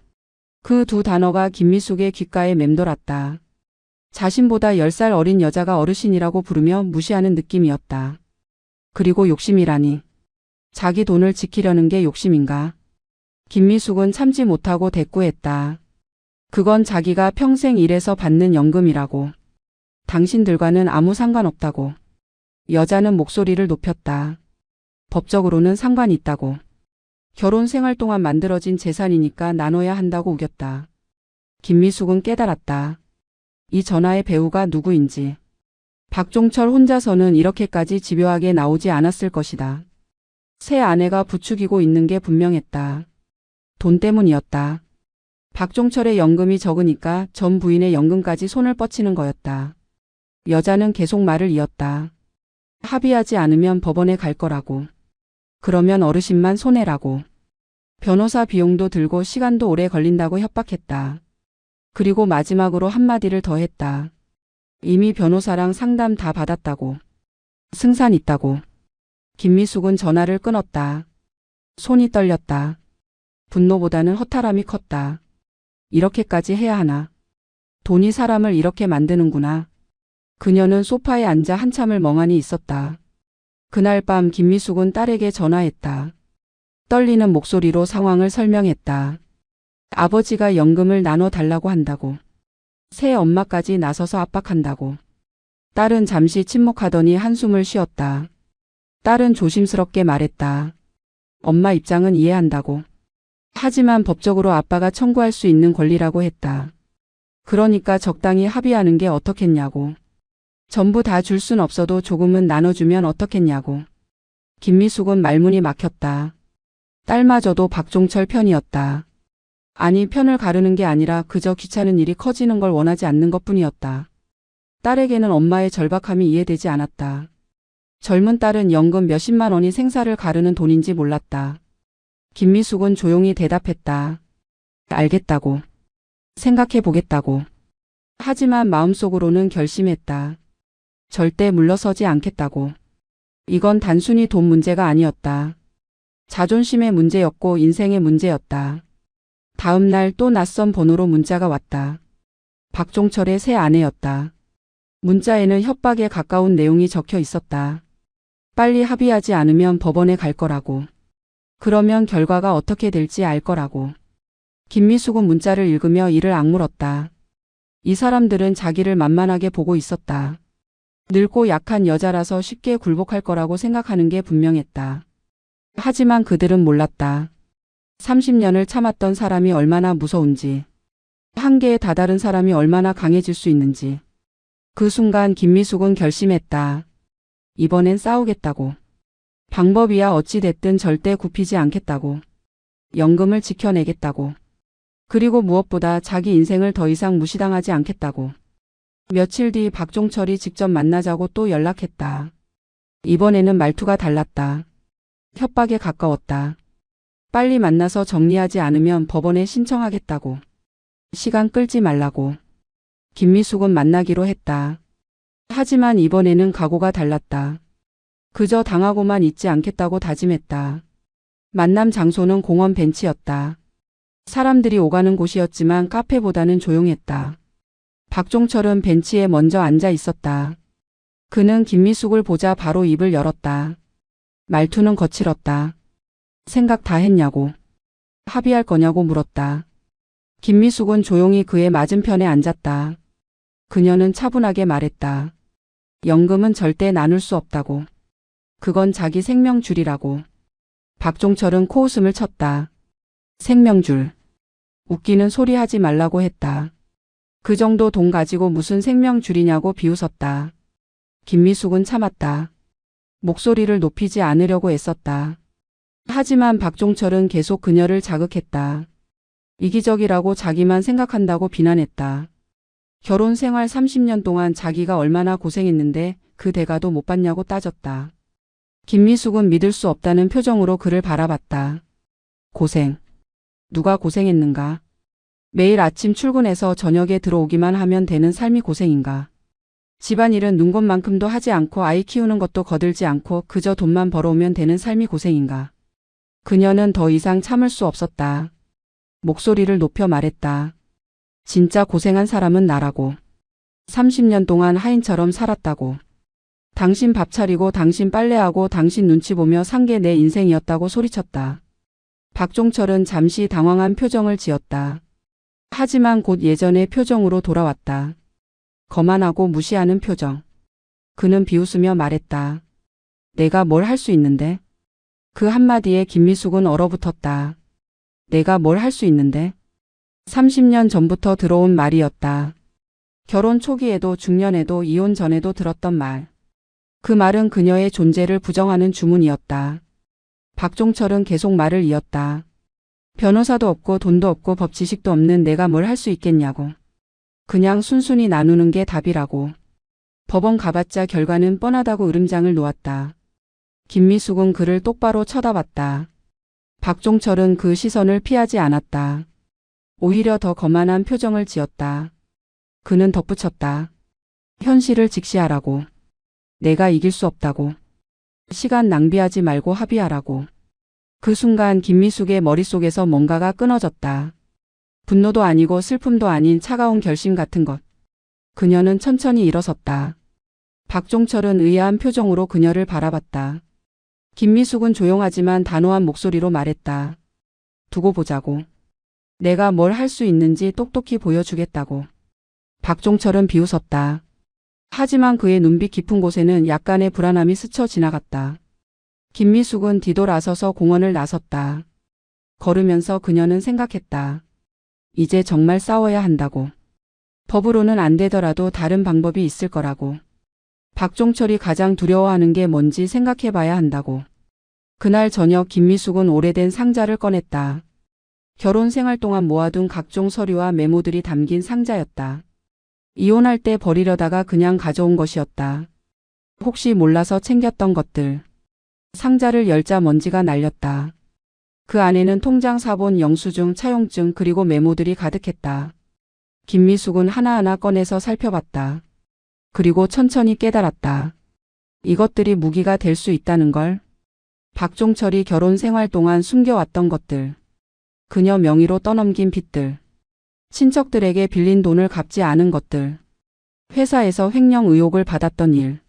그 두 단어가 김미숙의 귓가에 맴돌았다. 자신보다 10살 어린 여자가 어르신이라고 부르며 무시하는 느낌이었다. 그리고 욕심이라니. 자기 돈을 지키려는 게 욕심인가? 김미숙은 참지 못하고 대꾸했다. 그건 자기가 평생 일해서 받는 연금이라고. 당신들과는 아무 상관없다고. 여자는 목소리를 높였다. 법적으로는 상관이 있다고. 결혼 생활 동안 만들어진 재산이니까 나눠야 한다고 우겼다. 김미숙은 깨달았다. 이 전화의 배우가 누구인지. 박종철 혼자서는 이렇게까지 집요하게 나오지 않았을 것이다. 새 아내가 부추기고 있는 게 분명했다. 돈 때문이었다. 박종철의 연금이 적으니까 전 부인의 연금까지 손을 뻗치는 거였다. 여자는 계속 말을 이었다. 합의하지 않으면 법원에 갈 거라고. 그러면 어르신만 손해라고. 변호사 비용도 들고 시간도 오래 걸린다고 협박했다. 그리고 마지막으로 한마디를 더 했다. 이미 변호사랑 상담 다 받았다고. 승산 있다고. 김미숙은 전화를 끊었다. 손이 떨렸다. 분노보다는 허탈함이 컸다. 이렇게까지 해야 하나. 돈이 사람을 이렇게 만드는구나. 그녀는 소파에 앉아 한참을 멍하니 있었다. 그날 밤 김미숙은 딸에게 전화했다. 떨리는 목소리로 상황을 설명했다. 아버지가 연금을 나눠 달라고 한다고. 새 엄마까지 나서서 압박한다고. 딸은 잠시 침묵하더니 한숨을 쉬었다. 딸은 조심스럽게 말했다. 엄마 입장은 이해한다고. 하지만 법적으로 아빠가 청구할 수 있는 권리라고 했다. 그러니까 적당히 합의하는 게 어떻겠냐고. 전부 다 줄 순 없어도 조금은 나눠주면 어떻겠냐고. 김미숙은 말문이 막혔다. 딸마저도 박종철 편이었다. 아니, 편을 가르는 게 아니라 그저 귀찮은 일이 커지는 걸 원하지 않는 것뿐이었다. 딸에게는 엄마의 절박함이 이해되지 않았다. 젊은 딸은 연금 몇십만 원이 생사를 가르는 돈인지 몰랐다. 김미숙은 조용히 대답했다. 알겠다고. 생각해 보겠다고. 하지만 마음속으로는 결심했다. 절대 물러서지 않겠다고. 이건 단순히 돈 문제가 아니었다. 자존심의 문제였고 인생의 문제였다. 다음 날 또 낯선 번호로 문자가 왔다. 박종철의 새 아내였다. 문자에는 협박에 가까운 내용이 적혀 있었다. 빨리 합의하지 않으면 법원에 갈 거라고. 그러면 결과가 어떻게 될지 알 거라고. 김미숙은 문자를 읽으며 이를 악물었다. 이 사람들은 자기를 만만하게 보고 있었다. 늙고 약한 여자라서 쉽게 굴복할 거라고 생각하는 게 분명했다. 하지만 그들은 몰랐다. 30년을 참았던 사람이 얼마나 무서운지. 한계에 다다른 사람이 얼마나 강해질 수 있는지. 그 순간 김미숙은 결심했다. 이번엔 싸우겠다고. 방법이야 어찌 됐든 절대 굽히지 않겠다고. 연금을 지켜내겠다고. 그리고 무엇보다 자기 인생을 더 이상 무시당하지 않겠다고. 며칠 뒤 박종철이 직접 만나자고 또 연락했다. 이번에는 말투가 달랐다. 협박에 가까웠다. 빨리 만나서 정리하지 않으면 법원에 신청하겠다고. 시간 끌지 말라고. 김미숙은 만나기로 했다. 하지만 이번에는 각오가 달랐다. 그저 당하고만 있지 않겠다고 다짐했다. 만남 장소는 공원 벤치였다. 사람들이 오가는 곳이었지만 카페보다는 조용했다. 박종철은 벤치에 먼저 앉아 있었다. 그는 김미숙을 보자 바로 입을 열었다. 말투는 거칠었다. 생각 다 했냐고. 합의할 거냐고 물었다. 김미숙은 조용히 그의 맞은편에 앉았다. 그녀는 차분하게 말했다. 연금은 절대 나눌 수 없다고. 그건 자기 생명줄이라고. 박종철은 코웃음을 쳤다. 생명줄. 웃기는 소리 하지 말라고 했다. 그 정도 돈 가지고 무슨 생명줄이냐고 비웃었다. 김미숙은 참았다. 목소리를 높이지 않으려고 애썼다. 하지만 박종철은 계속 그녀를 자극했다. 이기적이라고 자기만 생각한다고 비난했다. 결혼 생활 30년 동안 자기가 얼마나 고생했는데 그 대가도 못 받냐고 따졌다. 김미숙은 믿을 수 없다는 표정으로 그를 바라봤다. 고생. 누가 고생했는가? 매일 아침 출근해서 저녁에 들어오기만 하면 되는 삶이 고생인가? 집안일은 눈곱만큼도 하지 않고 아이 키우는 것도 거들지 않고 그저 돈만 벌어오면 되는 삶이 고생인가? 그녀는 더 이상 참을 수 없었다. 목소리를 높여 말했다. 진짜 고생한 사람은 나라고. 30년 동안 하인처럼 살았다고. 당신 밥 차리고 당신 빨래하고 당신 눈치 보며 산 게 내 인생이었다고 소리쳤다. 박종철은 잠시 당황한 표정을 지었다. 하지만 곧 예전의 표정으로 돌아왔다. 거만하고 무시하는 표정. 그는 비웃으며 말했다. 내가 뭘 할 수 있는데? 그 한마디에 김미숙은 얼어붙었다. 내가 뭘 할 수 있는데? 30년 전부터 들어온 말이었다. 결혼 초기에도 중년에도 이혼 전에도 들었던 말. 그 말은 그녀의 존재를 부정하는 주문이었다. 박종철은 계속 말을 이었다. 변호사도 없고 돈도 없고 법 지식도 없는 내가 뭘 할 수 있겠냐고. 그냥 순순히 나누는 게 답이라고. 법원 가봤자 결과는 뻔하다고 으름장을 놓았다. 김미숙은 그를 똑바로 쳐다봤다. 박종철은 그 시선을 피하지 않았다. 오히려 더 거만한 표정을 지었다. 그는 덧붙였다. 현실을 직시하라고. 내가 이길 수 없다고. 시간 낭비하지 말고 합의하라고. 그 순간 김미숙의 머릿속에서 뭔가가 끊어졌다. 분노도 아니고 슬픔도 아닌 차가운 결심 같은 것. 그녀는 천천히 일어섰다. 박종철은 의아한 표정으로 그녀를 바라봤다. 김미숙은 조용하지만 단호한 목소리로 말했다. 두고 보자고. 내가 뭘 할 수 있는지 똑똑히 보여주겠다고. 박종철은 비웃었다. 하지만 그의 눈빛 깊은 곳에는 약간의 불안함이 스쳐 지나갔다. 김미숙은 뒤돌아서서 공원을 나섰다. 걸으면서 그녀는 생각했다. 이제 정말 싸워야 한다고. 법으로는 안 되더라도 다른 방법이 있을 거라고. 박종철이 가장 두려워하는 게 뭔지 생각해 봐야 한다고. 그날 저녁 김미숙은 오래된 상자를 꺼냈다. 결혼 생활 동안 모아둔 각종 서류와 메모들이 담긴 상자였다. 이혼할 때 버리려다가 그냥 가져온 것이었다. 혹시 몰라서 챙겼던 것들. 상자를 열자 먼지가 날렸다. 그 안에는 통장 사본, 영수증, 차용증 그리고 메모들이 가득했다. 김미숙은 하나하나 꺼내서 살펴봤다. 그리고 천천히 깨달았다. 이것들이 무기가 될 수 있다는 걸. 박종철이 결혼 생활 동안 숨겨왔던 것들. 그녀 명의로 떠넘긴 빚들. 친척들에게 빌린 돈을 갚지 않은 것들. 회사에서 횡령 의혹을 받았던 일.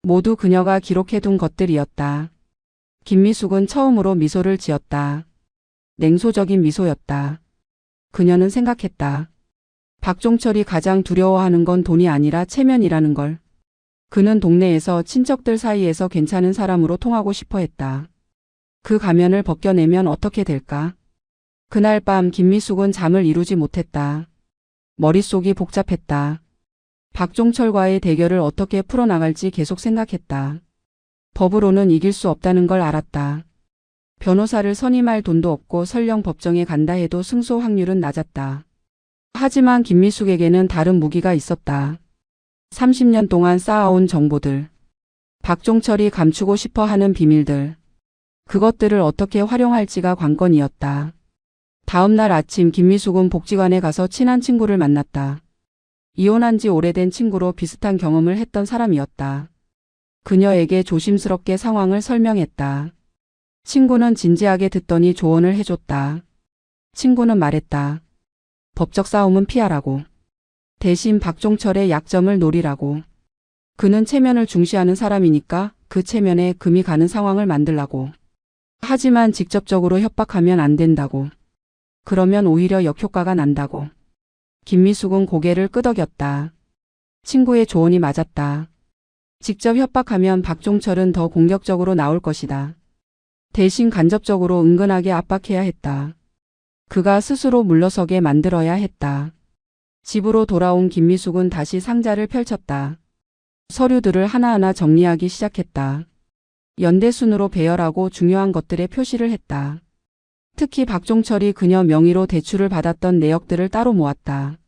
모두 그녀가 기록해둔 것들이었다. 김미숙은 처음으로 미소를 지었다. 냉소적인 미소였다. 그녀는 생각했다. 박종철이 가장 두려워하는 건 돈이 아니라 체면이라는 걸. 그는 동네에서 친척들 사이에서 괜찮은 사람으로 통하고 싶어 했다. 그 가면을 벗겨내면 어떻게 될까? 그날 밤 김미숙은 잠을 이루지 못했다. 머릿속이 복잡했다. 박종철과의 대결을 어떻게 풀어나갈지 계속 생각했다. 법으로는 이길 수 없다는 걸 알았다. 변호사를 선임할 돈도 없고 설령 법정에 간다 해도 승소 확률은 낮았다. 하지만 김미숙에게는 다른 무기가 있었다. 30년 동안 쌓아온 정보들. 박종철이 감추고 싶어 하는 비밀들. 그것들을 어떻게 활용할지가 관건이었다. 다음 날 아침 김미숙은 복지관에 가서 친한 친구를 만났다. 이혼한 지 오래된 친구로 비슷한 경험을 했던 사람이었다. 그녀에게 조심스럽게 상황을 설명했다. 친구는 진지하게 듣더니 조언을 해줬다. 친구는 말했다. 법적 싸움은 피하라고. 대신 박종철의 약점을 노리라고. 그는 체면을 중시하는 사람이니까 그 체면에 금이 가는 상황을 만들라고. 하지만 직접적으로 협박하면 안 된다고. 그러면 오히려 역효과가 난다고. 김미숙은 고개를 끄덕였다. 친구의 조언이 맞았다. 직접 협박하면 박종철은 더 공격적으로 나올 것이다. 대신 간접적으로 은근하게 압박해야 했다. 그가 스스로 물러서게 만들어야 했다. 집으로 돌아온 김미숙은 다시 상자를 펼쳤다. 서류들을 하나하나 정리하기 시작했다. 연대순으로 배열하고 중요한 것들에 표시를 했다. 특히 박종철이 그녀 명의로 대출을 받았던 내역들을 따로 모았다.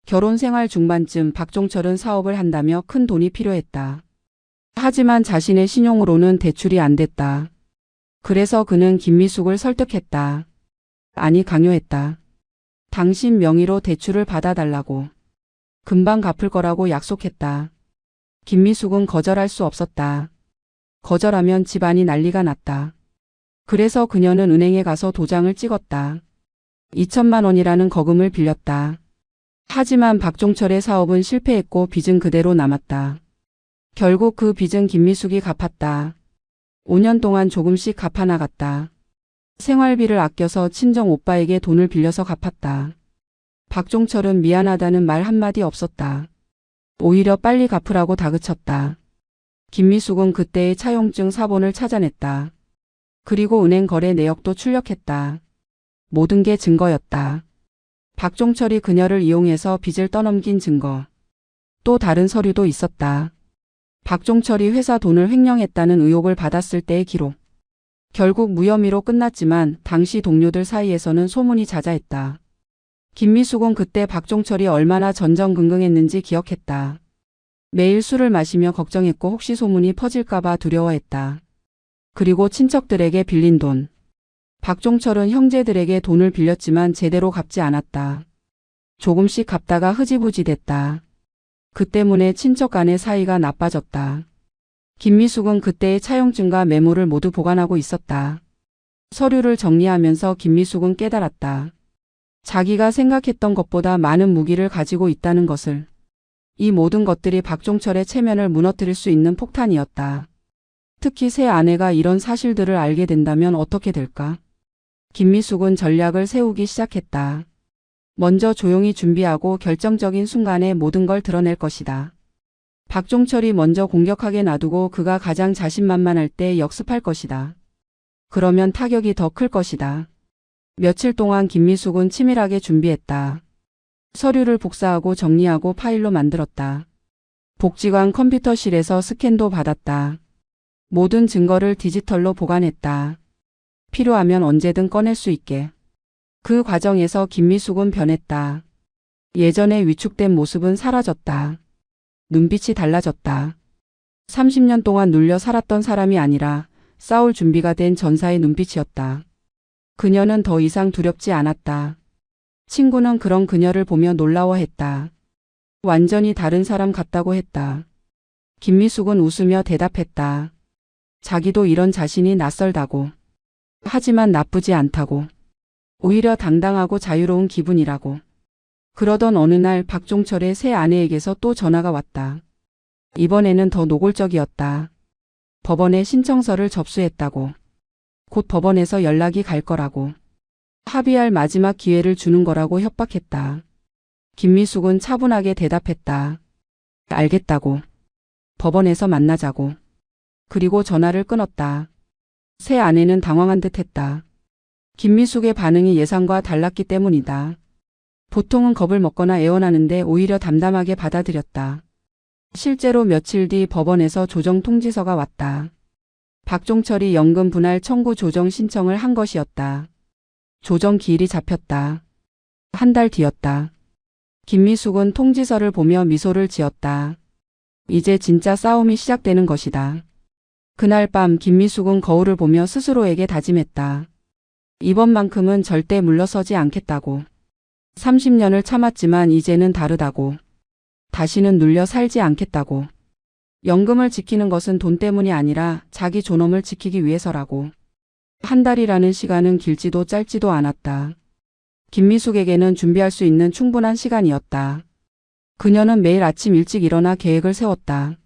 결혼 생활 중반쯤 박종철은 사업을 한다며 큰 돈이 필요했다. 하지만 자신의 신용으로는 대출이 안 됐다. 그래서 그는 김미숙을 설득했다. 아니, 강요했다. 당신 명의로 대출을 받아달라고. 금방 갚을 거라고 약속했다. 김미숙은 거절할 수 없었다. 거절하면 집안이 난리가 났다. 그래서 그녀는 은행에 가서 도장을 찍었다. 2천만 원이라는 거금을 빌렸다. 하지만 박종철의 사업은 실패했고 빚은 그대로 남았다. 결국 그 빚은 김미숙이 갚았다. 5년 동안 조금씩 갚아나갔다. 생활비를 아껴서 친정 오빠에게 돈을 빌려서 갚았다. 박종철은 미안하다는 말 한마디 없었다. 오히려 빨리 갚으라고 다그쳤다. 김미숙은 그때의 차용증 사본을 찾아냈다. 그리고 은행 거래 내역도 출력했다. 모든 게 증거였다. 박종철이 그녀를 이용해서 빚을 떠넘긴 증거. 또 다른 서류도 있었다. 박종철이 회사 돈을 횡령했다는 의혹을 받았을 때의 기록. 결국 무혐의로 끝났지만 당시 동료들 사이에서는 소문이 자자했다. 김미숙은 그때 박종철이 얼마나 전전긍긍했는지 기억했다. 매일 술을 마시며 걱정했고 혹시 소문이 퍼질까봐 두려워했다. 그리고 친척들에게 빌린 돈. 박종철은 형제들에게 돈을 빌렸지만 제대로 갚지 않았다. 조금씩 갚다가 흐지부지 됐다. 그 때문에 친척 간의 사이가 나빠졌다. 김미숙은 그때의 차용증과 메모를 모두 보관하고 있었다. 서류를 정리하면서 김미숙은 깨달았다. 자기가 생각했던 것보다 많은 무기를 가지고 있다는 것을. 이 모든 것들이 박종철의 체면을 무너뜨릴 수 있는 폭탄이었다. 특히 새 아내가 이런 사실들을 알게 된다면 어떻게 될까? 김미숙은 전략을 세우기 시작했다. 먼저 조용히 준비하고 결정적인 순간에 모든 걸 드러낼 것이다. 박종철이 먼저 공격하게 놔두고 그가 가장 자신만만할 때 역습할 것이다. 그러면 타격이 더 클 것이다. 며칠 동안 김미숙은 치밀하게 준비했다. 서류를 복사하고 정리하고 파일로 만들었다. 복지관 컴퓨터실에서 스캔도 받았다. 모든 증거를 디지털로 보관했다. 필요하면 언제든 꺼낼 수 있게. 그 과정에서 김미숙은 변했다. 예전의 위축된 모습은 사라졌다. 눈빛이 달라졌다. 30년 동안 눌려 살았던 사람이 아니라 싸울 준비가 된 전사의 눈빛이었다. 그녀는 더 이상 두렵지 않았다. 친구는 그런 그녀를 보며 놀라워했다. 완전히 다른 사람 같다고 했다. 김미숙은 웃으며 대답했다. 자기도 이런 자신이 낯설다고. 하지만 나쁘지 않다고. 오히려 당당하고 자유로운 기분이라고. 그러던 어느 날 박종철의 새 아내에게서 또 전화가 왔다. 이번에는 더 노골적이었다. 법원에 신청서를 접수했다고. 곧 법원에서 연락이 갈 거라고. 합의할 마지막 기회를 주는 거라고 협박했다. 김미숙은 차분하게 대답했다. 알겠다고. 법원에서 만나자고. 그리고 전화를 끊었다. 새 아내는 당황한 듯 했다. 김미숙의 반응이 예상과 달랐기 때문이다. 보통은 겁을 먹거나 애원하는데 오히려 담담하게 받아들였다. 실제로 며칠 뒤 법원에서 조정 통지서가 왔다. 박종철이 연금 분할 청구 조정 신청을 한 것이었다. 조정 기일이 잡혔다. 한 달 뒤였다. 김미숙은 통지서를 보며 미소를 지었다. 이제 진짜 싸움이 시작되는 것이다. 그날 밤 김미숙은 거울을 보며 스스로에게 다짐했다. 이번만큼은 절대 물러서지 않겠다고. 30년을 참았지만 이제는 다르다고. 다시는 눌려 살지 않겠다고. 연금을 지키는 것은 돈 때문이 아니라 자기 존엄을 지키기 위해서라고. 한 달이라는 시간은 길지도 짧지도 않았다. 김미숙에게는 준비할 수 있는 충분한 시간이었다. 그녀는 매일 아침 일찍 일어나 계획을 세웠다.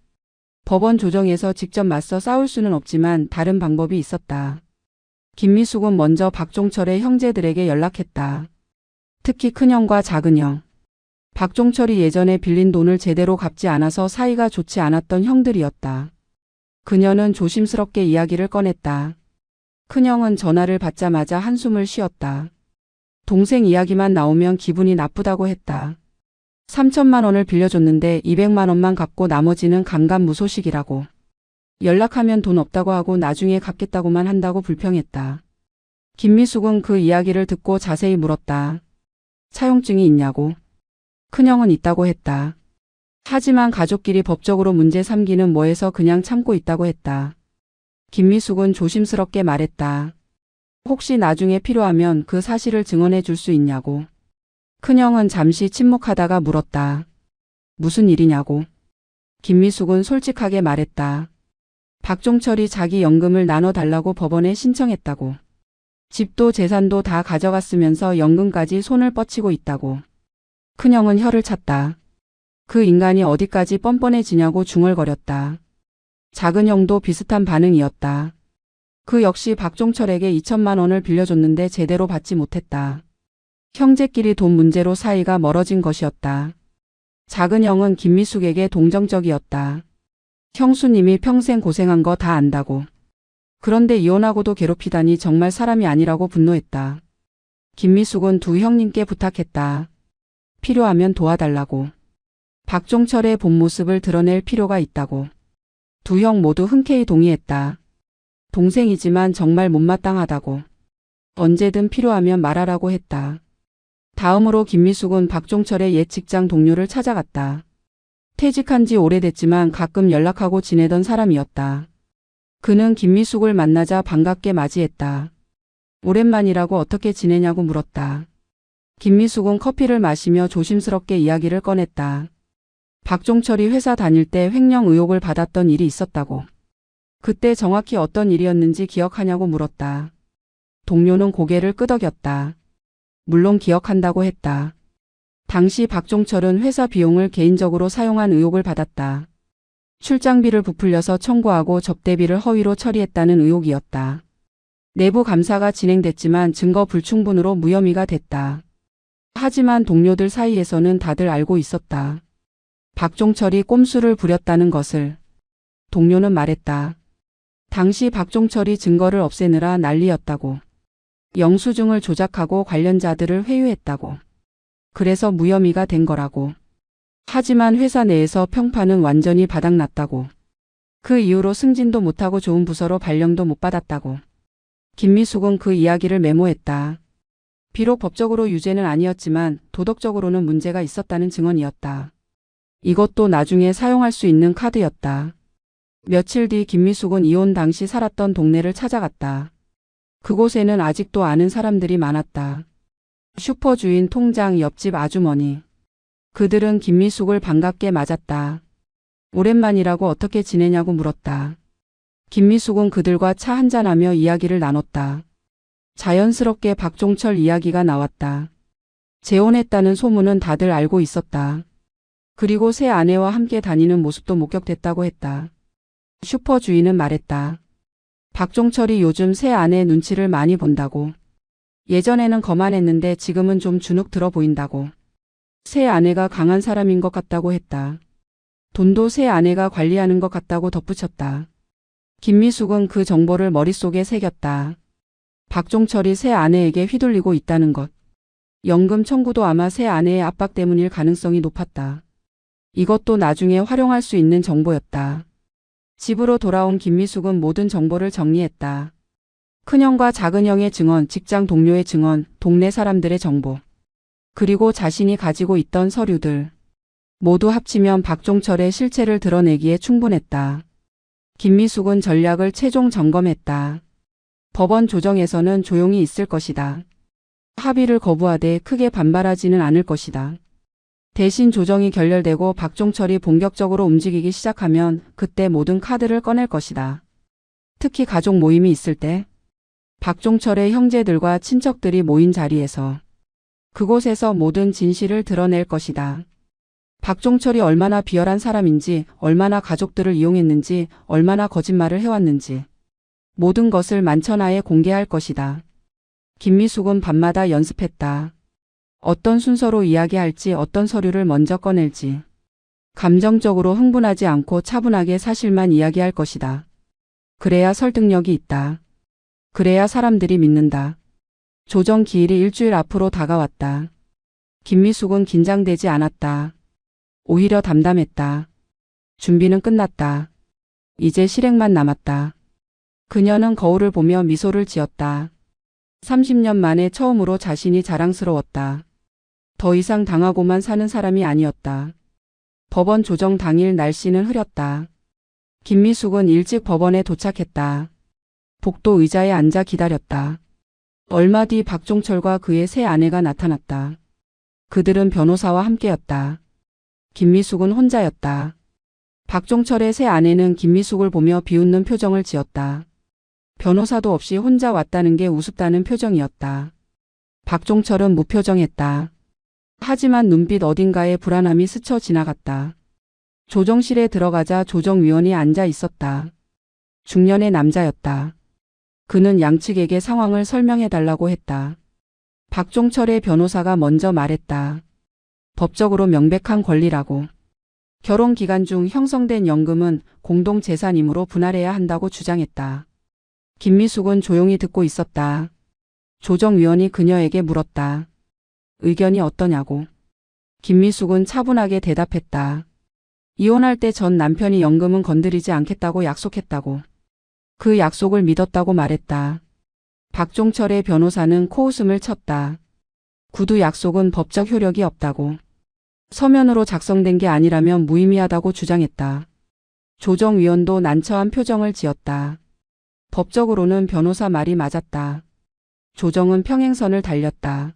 법원 조정에서 직접 맞서 싸울 수는 없지만 다른 방법이 있었다. 김미숙은 먼저 박종철의 형제들에게 연락했다. 특히 큰형과 작은형. 박종철이 예전에 빌린 돈을 제대로 갚지 않아서 사이가 좋지 않았던 형들이었다. 그녀는 조심스럽게 이야기를 꺼냈다. 큰형은 전화를 받자마자 한숨을 쉬었다. 동생 이야기만 나오면 기분이 나쁘다고 했다. 3천만 원을 빌려줬는데 200만 원만 갚고 나머지는 감감무소식이라고. 연락하면 돈 없다고 하고 나중에 갚겠다고만 한다고 불평했다. 김미숙은 그 이야기를 듣고 자세히 물었다. 차용증이 있냐고. 큰형은 있다고 했다. 하지만 가족끼리 법적으로 문제 삼기는 뭐해서 그냥 참고 있다고 했다. 김미숙은 조심스럽게 말했다. 혹시 나중에 필요하면 그 사실을 증언해 줄 수 있냐고. 큰형은 잠시 침묵하다가 물었다. 무슨 일이냐고. 김미숙은 솔직하게 말했다. 박종철이 자기 연금을 나눠달라고 법원에 신청했다고. 집도 재산도 다 가져갔으면서 연금까지 손을 뻗치고 있다고. 큰형은 혀를 찼다. 그 인간이 어디까지 뻔뻔해지냐고 중얼거렸다. 작은형도 비슷한 반응이었다. 그 역시 박종철에게 2천만 원을 빌려줬는데 제대로 받지 못했다. 형제끼리 돈 문제로 사이가 멀어진 것이었다. 작은형은 김미숙에게 동정적이었다. 형수님이 평생 고생한 거 다 안다고. 그런데 이혼하고도 괴롭히다니 정말 사람이 아니라고 분노했다. 김미숙은 두 형님께 부탁했다. 필요하면 도와달라고. 박종철의 본 모습을 드러낼 필요가 있다고. 두 형 모두 흔쾌히 동의했다. 동생이지만 정말 못마땅하다고. 언제든 필요하면 말하라고 했다. 다음으로 김미숙은 박종철의 옛 직장 동료를 찾아갔다. 퇴직한 지 오래됐지만 가끔 연락하고 지내던 사람이었다. 그는 김미숙을 만나자 반갑게 맞이했다. 오랜만이라고 어떻게 지내냐고 물었다. 김미숙은 커피를 마시며 조심스럽게 이야기를 꺼냈다. 박종철이 회사 다닐 때 횡령 의혹을 받았던 일이 있었다고. 그때 정확히 어떤 일이었는지 기억하냐고 물었다. 동료는 고개를 끄덕였다. 물론 기억한다고 했다. 당시 박종철은 회사 비용을 개인적으로 사용한 의혹을 받았다. 출장비를 부풀려서 청구하고 접대비를 허위로 처리했다는 의혹이었다. 내부 감사가 진행됐지만 증거 불충분으로 무혐의가 됐다. 하지만 동료들 사이에서는 다들 알고 있었다. 박종철이 꼼수를 부렸다는 것을. 동료는 말했다. 당시 박종철이 증거를 없애느라 난리였다고. 영수증을 조작하고 관련자들을 회유했다고. 그래서 무혐의가 된 거라고. 하지만 회사 내에서 평판은 완전히 바닥났다고. 그 이후로 승진도 못하고 좋은 부서로 발령도 못 받았다고. 김미숙은 그 이야기를 메모했다. 비록 법적으로 유죄는 아니었지만 도덕적으로는 문제가 있었다는 증언이었다. 이것도 나중에 사용할 수 있는 카드였다. 며칠 뒤 김미숙은 이혼 당시 살았던 동네를 찾아갔다. 그곳에는 아직도 아는 사람들이 많았다. 슈퍼 주인, 통장, 옆집 아주머니. 그들은 김미숙을 반갑게 맞았다. 오랜만이라고 어떻게 지내냐고 물었다. 김미숙은 그들과 차 한잔하며 이야기를 나눴다. 자연스럽게 박종철 이야기가 나왔다. 재혼했다는 소문은 다들 알고 있었다. 그리고 새 아내와 함께 다니는 모습도 목격됐다고 했다. 슈퍼 주인은 말했다. 박종철이 요즘 새 아내 눈치를 많이 본다고. 예전에는 거만했는데 지금은 좀 주눅 들어 보인다고. 새 아내가 강한 사람인 것 같다고 했다. 돈도 새 아내가 관리하는 것 같다고 덧붙였다. 김미숙은 그 정보를 머릿속에 새겼다. 박종철이 새 아내에게 휘둘리고 있다는 것. 연금 청구도 아마 새 아내의 압박 때문일 가능성이 높았다. 이것도 나중에 활용할 수 있는 정보였다. 집으로 돌아온 김미숙은 모든 정보를 정리했다. 큰형과 작은형의 증언, 직장 동료의 증언, 동네 사람들의 정보. 그리고 자신이 가지고 있던 서류들. 모두 합치면 박종철의 실체를 드러내기에 충분했다. 김미숙은 전략을 최종 점검했다. 법원 조정에서는 조용히 있을 것이다. 합의를 거부하되 크게 반발하지는 않을 것이다. 대신 조정이 결렬되고 박종철이 본격적으로 움직이기 시작하면 그때 모든 카드를 꺼낼 것이다. 특히 가족 모임이 있을 때 박종철의 형제들과 친척들이 모인 자리에서 그곳에서 모든 진실을 드러낼 것이다. 박종철이 얼마나 비열한 사람인지, 얼마나 가족들을 이용했는지, 얼마나 거짓말을 해왔는지 모든 것을 만천하에 공개할 것이다. 김미숙은 밤마다 연습했다. 어떤 순서로 이야기할지, 어떤 서류를 먼저 꺼낼지. 감정적으로 흥분하지 않고 차분하게 사실만 이야기할 것이다. 그래야 설득력이 있다. 그래야 사람들이 믿는다. 조정 기일이 일주일 앞으로 다가왔다. 김미숙은 긴장되지 않았다. 오히려 담담했다. 준비는 끝났다. 이제 실행만 남았다. 그녀는 거울을 보며 미소를 지었다. 30년 만에 처음으로 자신이 자랑스러웠다. 더 이상 당하고만 사는 사람이 아니었다. 법원 조정 당일 날씨는 흐렸다. 김미숙은 일찍 법원에 도착했다. 복도 의자에 앉아 기다렸다. 얼마 뒤 박종철과 그의 새 아내가 나타났다. 그들은 변호사와 함께였다. 김미숙은 혼자였다. 박종철의 새 아내는 김미숙을 보며 비웃는 표정을 지었다. 변호사도 없이 혼자 왔다는 게 우습다는 표정이었다. 박종철은 무표정했다. 하지만 눈빛 어딘가에 불안함이 스쳐 지나갔다. 조정실에 들어가자 조정위원이 앉아 있었다. 중년의 남자였다. 그는 양측에게 상황을 설명해달라고 했다. 박종철의 변호사가 먼저 말했다. 법적으로 명백한 권리라고. 결혼 기간 중 형성된 연금은 공동재산이므로 분할해야 한다고 주장했다. 김미숙은 조용히 듣고 있었다. 조정위원이 그녀에게 물었다. 의견이 어떠냐고. 김미숙은 차분하게 대답했다. 이혼할 때 전 남편이 연금은 건드리지 않겠다고 약속했다고. 그 약속을 믿었다고 말했다. 박종철의 변호사는 코웃음을 쳤다. 구두 약속은 법적 효력이 없다고. 서면으로 작성된 게 아니라면 무의미하다고 주장했다. 조정위원도 난처한 표정을 지었다. 법적으로는 변호사 말이 맞았다. 조정은 평행선을 달렸다.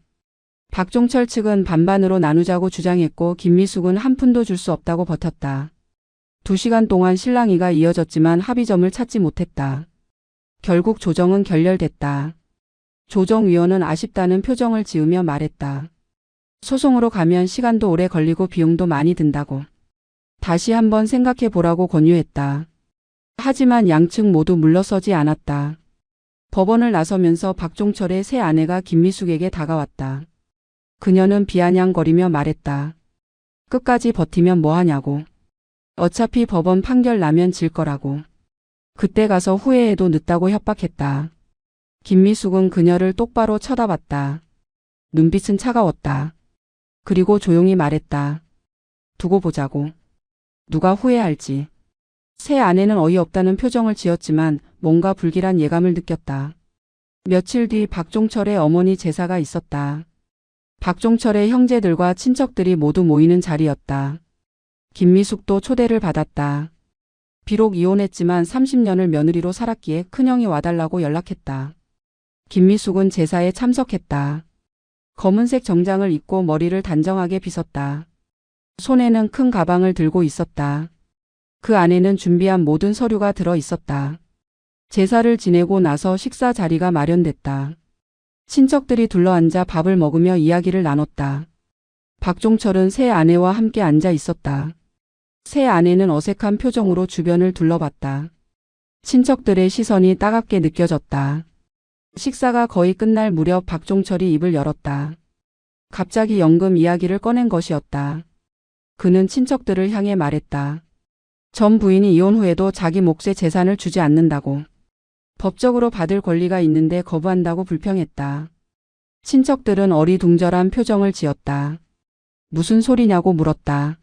박종철 측은 반반으로 나누자고 주장했고 김미숙은 한 푼도 줄 수 없다고 버텼다. 2시간 동안 실랑이가 이어졌지만 합의점을 찾지 못했다. 결국 조정은 결렬됐다. 조정위원은 아쉽다는 표정을 지으며 말했다. 소송으로 가면 시간도 오래 걸리고 비용도 많이 든다고. 다시 한번 생각해 보라고 권유했다. 하지만 양측 모두 물러서지 않았다. 법원을 나서면서 박종철의 새 아내가 김미숙에게 다가왔다. 그녀는 비아냥거리며 말했다. 끝까지 버티면 뭐하냐고. 어차피 법원 판결 나면 질 거라고. 그때 가서 후회해도 늦다고 협박했다. 김미숙은 그녀를 똑바로 쳐다봤다. 눈빛은 차가웠다. 그리고 조용히 말했다. 두고 보자고. 누가 후회할지. 새 아내는 어이없다는 표정을 지었지만 뭔가 불길한 예감을 느꼈다. 며칠 뒤 박종철의 어머니 제사가 있었다. 박종철의 형제들과 친척들이 모두 모이는 자리였다. 김미숙도 초대를 받았다. 비록 이혼했지만 30년을 며느리로 살았기에 큰형이 와달라고 연락했다. 김미숙은 제사에 참석했다. 검은색 정장을 입고 머리를 단정하게 빗었다. 손에는 큰 가방을 들고 있었다. 그 안에는 준비한 모든 서류가 들어 있었다. 제사를 지내고 나서 식사 자리가 마련됐다. 친척들이 둘러앉아 밥을 먹으며 이야기를 나눴다. 박종철은 새 아내와 함께 앉아 있었다. 새 아내는 어색한 표정으로 주변을 둘러봤다. 친척들의 시선이 따갑게 느껴졌다. 식사가 거의 끝날 무렵 박종철이 입을 열었다. 갑자기 연금 이야기를 꺼낸 것이었다. 그는 친척들을 향해 말했다. 전 부인이 이혼 후에도 자기 몫의 재산을 주지 않는다고. 법적으로 받을 권리가 있는데 거부한다고 불평했다. 친척들은 어리둥절한 표정을 지었다. 무슨 소리냐고 물었다.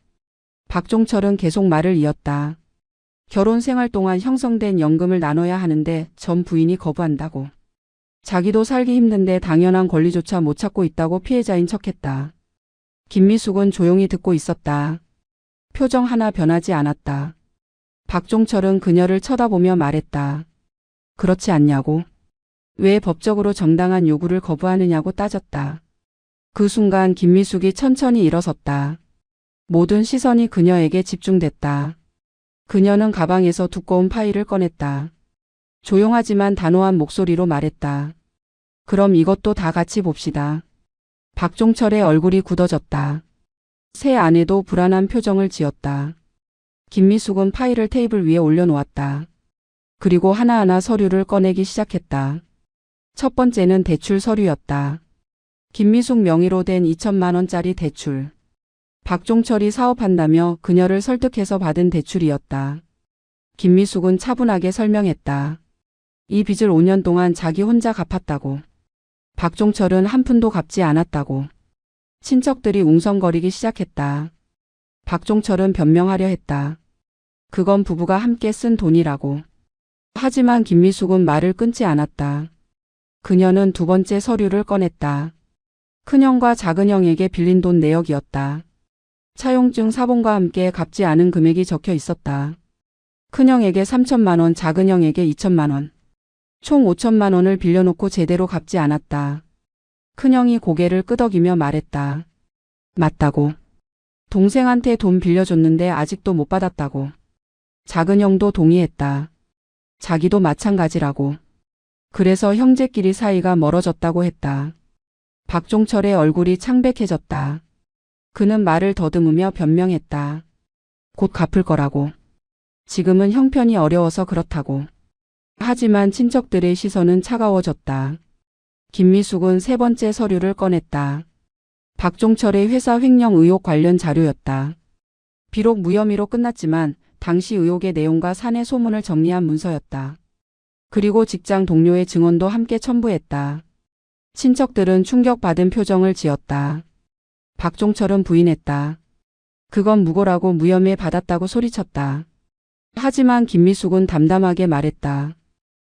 박종철은 계속 말을 이었다. 결혼 생활 동안 형성된 연금을 나눠야 하는데 전 부인이 거부한다고. 자기도 살기 힘든데 당연한 권리조차 못 찾고 있다고 피해자인 척했다. 김미숙은 조용히 듣고 있었다. 표정 하나 변하지 않았다. 박종철은 그녀를 쳐다보며 말했다. 그렇지 않냐고. 왜 법적으로 정당한 요구를 거부하느냐고 따졌다. 그 순간 김미숙이 천천히 일어섰다. 모든 시선이 그녀에게 집중됐다. 그녀는 가방에서 두꺼운 파일을 꺼냈다. 조용하지만 단호한 목소리로 말했다. 그럼 이것도 다 같이 봅시다. 박종철의 얼굴이 굳어졌다. 새 아내도 불안한 표정을 지었다. 김미숙은 파일을 테이블 위에 올려놓았다. 그리고 하나하나 서류를 꺼내기 시작했다. 첫 번째는 대출 서류였다. 김미숙 명의로 된 2천만 원짜리 대출. 박종철이 사업한다며 그녀를 설득해서 받은 대출이었다. 김미숙은 차분하게 설명했다. 이 빚을 5년 동안 자기 혼자 갚았다고. 박종철은 한 푼도 갚지 않았다고. 친척들이 웅성거리기 시작했다. 박종철은 변명하려 했다. 그건 부부가 함께 쓴 돈이라고. 하지만 김미숙은 말을 끊지 않았다. 그녀는 두 번째 서류를 꺼냈다. 큰형과 작은형에게 빌린 돈 내역이었다. 차용증 사본과 함께 갚지 않은 금액이 적혀 있었다. 큰형에게 3천만 원, 작은형에게 2천만 원. 총 5천만 원을 빌려놓고 제대로 갚지 않았다. 큰형이 고개를 끄덕이며 말했다. 맞다고. 동생한테 돈 빌려줬는데 아직도 못 받았다고. 작은형도 동의했다. 자기도 마찬가지라고. 그래서 형제끼리 사이가 멀어졌다고 했다. 박종철의 얼굴이 창백해졌다. 그는 말을 더듬으며 변명했다. 곧 갚을 거라고. 지금은 형편이 어려워서 그렇다고. 하지만 친척들의 시선은 차가워졌다. 김미숙은 세 번째 서류를 꺼냈다. 박종철의 회사 횡령 의혹 관련 자료였다. 비록 무혐의로 끝났지만 당시 의혹의 내용과 사내 소문을 정리한 문서였다. 그리고 직장 동료의 증언도 함께 첨부했다. 친척들은 충격받은 표정을 지었다. 박종철은 부인했다. 그건 무고라고 무혐의 받았다고 소리쳤다. 하지만 김미숙은 담담하게 말했다.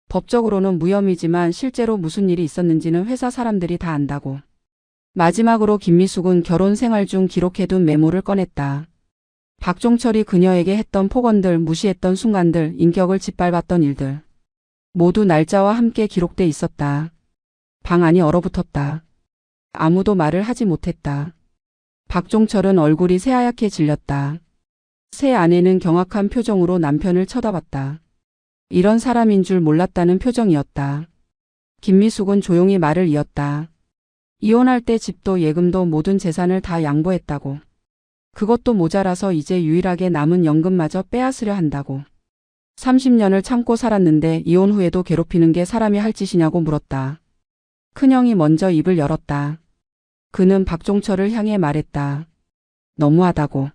법적으로는 무혐의지만 실제로 무슨 일이 있었는지는 회사 사람들이 다 안다고. 마지막으로 김미숙은 결혼 생활 중 기록해둔 메모를 꺼냈다. 박종철이 그녀에게 했던 폭언들, 무시했던 순간들, 인격을 짓밟았던 일들. 모두 날짜와 함께 기록돼 있었다. 방 안이 얼어붙었다. 아무도 말을 하지 못했다. 박종철은 얼굴이 새하얗게 질렸다. 새 아내는 경악한 표정으로 남편을 쳐다봤다. 이런 사람인 줄 몰랐다는 표정이었다. 김미숙은 조용히 말을 이었다. 이혼할 때 집도 예금도 모든 재산을 다 양보했다고. 그것도 모자라서 이제 유일하게 남은 연금마저 빼앗으려 한다고. 30년을 참고 살았는데 이혼 후에도 괴롭히는 게 사람이 할 짓이냐고 물었다. 큰형이 먼저 입을 열었다. 그는 박종철을 향해 말했다. 너무하다고.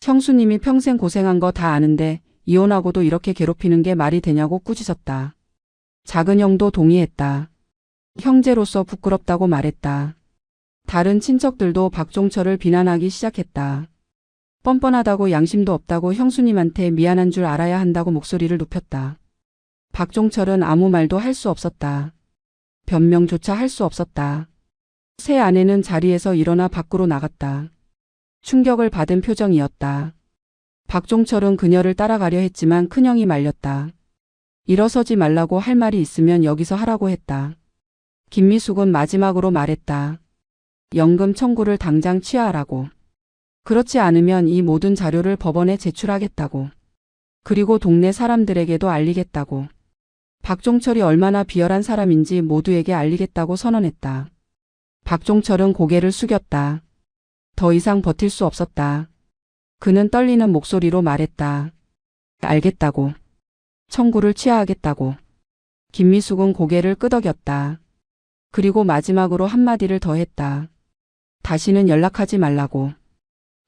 형수님이 평생 고생한 거 다 아는데 이혼하고도 이렇게 괴롭히는 게 말이 되냐고 꾸짖었다. 작은 형도 동의했다. 형제로서 부끄럽다고 말했다. 다른 친척들도 박종철을 비난하기 시작했다. 뻔뻔하다고 양심도 없다고 형수님한테 미안한 줄 알아야 한다고 목소리를 높였다. 박종철은 아무 말도 할 수 없었다. 변명조차 할 수 없었다. 새 아내는 자리에서 일어나 밖으로 나갔다. 충격을 받은 표정이었다. 박종철은 그녀를 따라가려 했지만 큰형이 말렸다. 일어서지 말라고 할 말이 있으면 여기서 하라고 했다. 김미숙은 마지막으로 말했다. 연금 청구를 당장 취하하라고. 그렇지 않으면 이 모든 자료를 법원에 제출하겠다고. 그리고 동네 사람들에게도 알리겠다고. 박종철이 얼마나 비열한 사람인지 모두에게 알리겠다고 선언했다. 박종철은 고개를 숙였다. 더 이상 버틸 수 없었다. 그는 떨리는 목소리로 말했다. 알겠다고. 청구를 취하하겠다고. 김미숙은 고개를 끄덕였다. 그리고 마지막으로 한마디를 더 했다. 다시는 연락하지 말라고.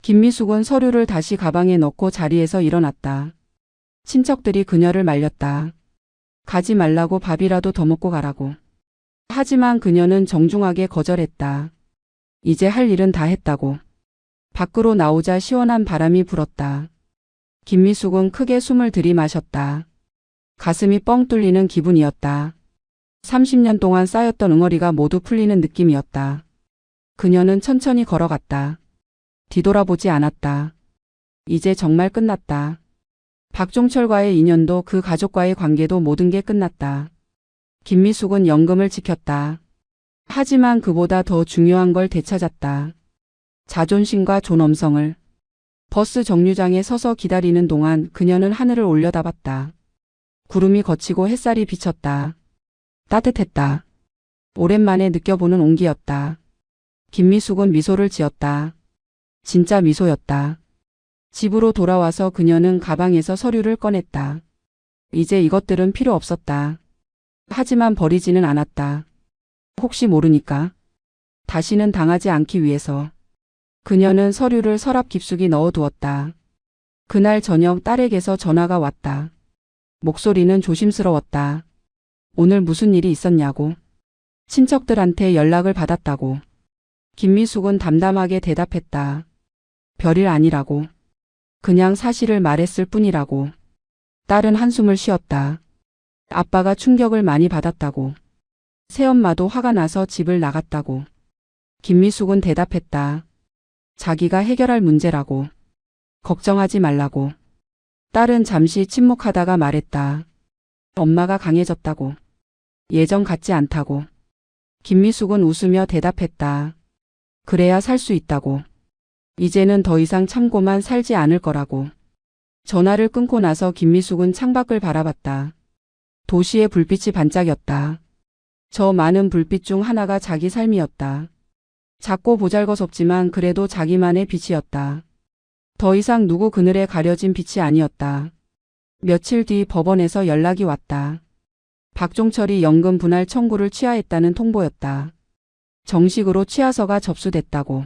김미숙은 서류를 다시 가방에 넣고 자리에서 일어났다. 친척들이 그녀를 말렸다. 가지 말라고 밥이라도 더 먹고 가라고. 하지만 그녀는 정중하게 거절했다. 이제 할 일은 다 했다고. 밖으로 나오자 시원한 바람이 불었다. 김미숙은 크게 숨을 들이마셨다. 가슴이 뻥 뚫리는 기분이었다. 30년 동안 쌓였던 응어리가 모두 풀리는 느낌이었다. 그녀는 천천히 걸어갔다. 뒤돌아보지 않았다. 이제 정말 끝났다. 박종철과의 인연도 그 가족과의 관계도 모든 게 끝났다. 김미숙은 연금을 지켰다. 하지만 그보다 더 중요한 걸 되찾았다. 자존심과 존엄성을. 버스 정류장에 서서 기다리는 동안 그녀는 하늘을 올려다봤다. 구름이 걷히고 햇살이 비쳤다. 따뜻했다. 오랜만에 느껴보는 온기였다. 김미숙은 미소를 지었다. 진짜 미소였다. 집으로 돌아와서 그녀는 가방에서 서류를 꺼냈다. 이제 이것들은 필요 없었다. 하지만 버리지는 않았다. 혹시 모르니까. 다시는 당하지 않기 위해서. 그녀는 서류를 서랍 깊숙이 넣어두었다. 그날 저녁 딸에게서 전화가 왔다. 목소리는 조심스러웠다. 오늘 무슨 일이 있었냐고. 친척들한테 연락을 받았다고. 김미숙은 담담하게 대답했다. 별일 아니라고. 그냥 사실을 말했을 뿐이라고. 딸은 한숨을 쉬었다. 아빠가 충격을 많이 받았다고. 새엄마도 화가 나서 집을 나갔다고. 김미숙은 대답했다. 자기가 해결할 문제라고. 걱정하지 말라고. 딸은 잠시 침묵하다가 말했다. 엄마가 강해졌다고. 예전 같지 않다고. 김미숙은 웃으며 대답했다. 그래야 살 수 있다고. 이제는 더 이상 참고만 살지 않을 거라고. 전화를 끊고 나서 김미숙은 창밖을 바라봤다. 도시의 불빛이 반짝였다. 저 많은 불빛 중 하나가 자기 삶이었다. 작고 보잘것없지만 그래도 자기만의 빛이었다. 더 이상 누구 그늘에 가려진 빛이 아니었다. 며칠 뒤 법원에서 연락이 왔다. 박종철이 연금 분할 청구를 취하했다는 통보였다. 정식으로 취하서가 접수됐다고.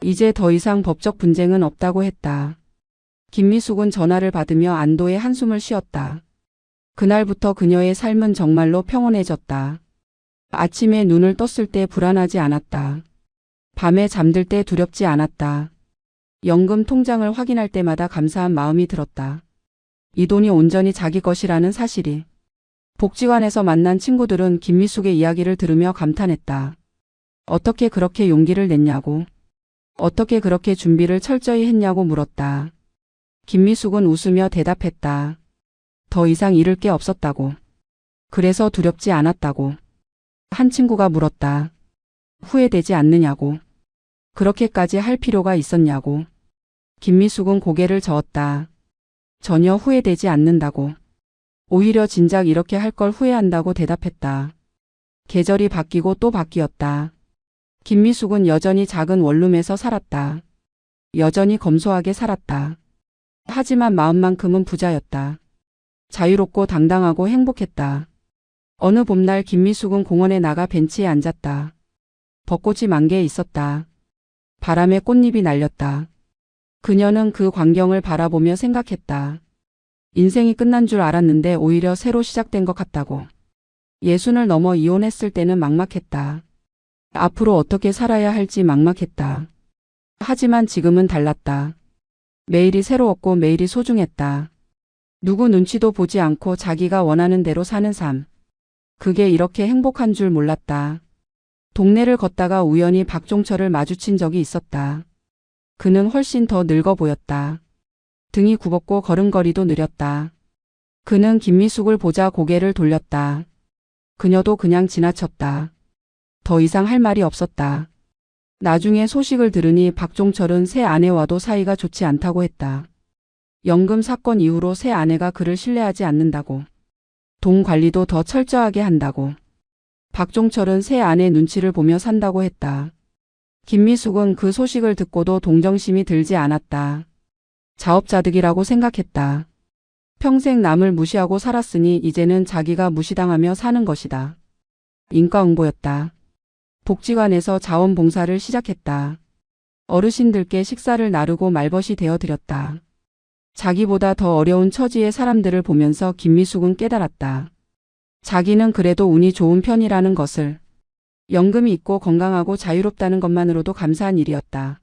이제 더 이상 법적 분쟁은 없다고 했다. 김미숙은 전화를 받으며 안도의 한숨을 쉬었다. 그날부터 그녀의 삶은 정말로 평온해졌다. 아침에 눈을 떴을 때 불안하지 않았다. 밤에 잠들 때 두렵지 않았다. 연금 통장을 확인할 때마다 감사한 마음이 들었다. 이 돈이 온전히 자기 것이라는 사실이. 복지관에서 만난 친구들은 김미숙의 이야기를 들으며 감탄했다. 어떻게 그렇게 용기를 냈냐고. 어떻게 그렇게 준비를 철저히 했냐고 물었다. 김미숙은 웃으며 대답했다. 더 이상 잃을 게 없었다고. 그래서 두렵지 않았다고. 한 친구가 물었다. 후회되지 않느냐고. 그렇게까지 할 필요가 있었냐고. 김미숙은 고개를 저었다. 전혀 후회되지 않는다고. 오히려 진작 이렇게 할 걸 후회한다고 대답했다. 계절이 바뀌고 또 바뀌었다. 김미숙은 여전히 작은 원룸에서 살았다. 여전히 검소하게 살았다. 하지만 마음만큼은 부자였다. 자유롭고 당당하고 행복했다. 어느 봄날 김미숙은 공원에 나가 벤치에 앉았다. 벚꽃이 만개에 있었다. 바람에 꽃잎이 날렸다. 그녀는 그 광경을 바라보며 생각했다. 인생이 끝난 줄 알았는데 오히려 새로 시작된 것 같다고. 예순을 넘어 이혼했을 때는 막막했다. 앞으로 어떻게 살아야 할지 막막했다. 하지만 지금은 달랐다. 매일이 새로웠고 매일이 소중했다. 누구 눈치도 보지 않고 자기가 원하는 대로 사는 삶. 그게 이렇게 행복한 줄 몰랐다. 동네를 걷다가 우연히 박종철을 마주친 적이 있었다. 그는 훨씬 더 늙어 보였다. 등이 굽었고 걸음걸이도 느렸다. 그는 김미숙을 보자 고개를 돌렸다. 그녀도 그냥 지나쳤다. 더 이상 할 말이 없었다. 나중에 소식을 들으니 박종철은 새 아내와도 사이가 좋지 않다고 했다. 연금 사건 이후로 새 아내가 그를 신뢰하지 않는다고. 돈 관리도 더 철저하게 한다고. 박종철은 새 아내 눈치를 보며 산다고 했다. 김미숙은 그 소식을 듣고도 동정심이 들지 않았다. 자업자득이라고 생각했다. 평생 남을 무시하고 살았으니 이제는 자기가 무시당하며 사는 것이다. 인과응보였다. 복지관에서 자원봉사를 시작했다. 어르신들께 식사를 나르고 말벗이 되어드렸다. 자기보다 더 어려운 처지의 사람들을 보면서 김미숙은 깨달았다. 자기는 그래도 운이 좋은 편이라는 것을. 연금이 있고 건강하고 자유롭다는 것만으로도 감사한 일이었다.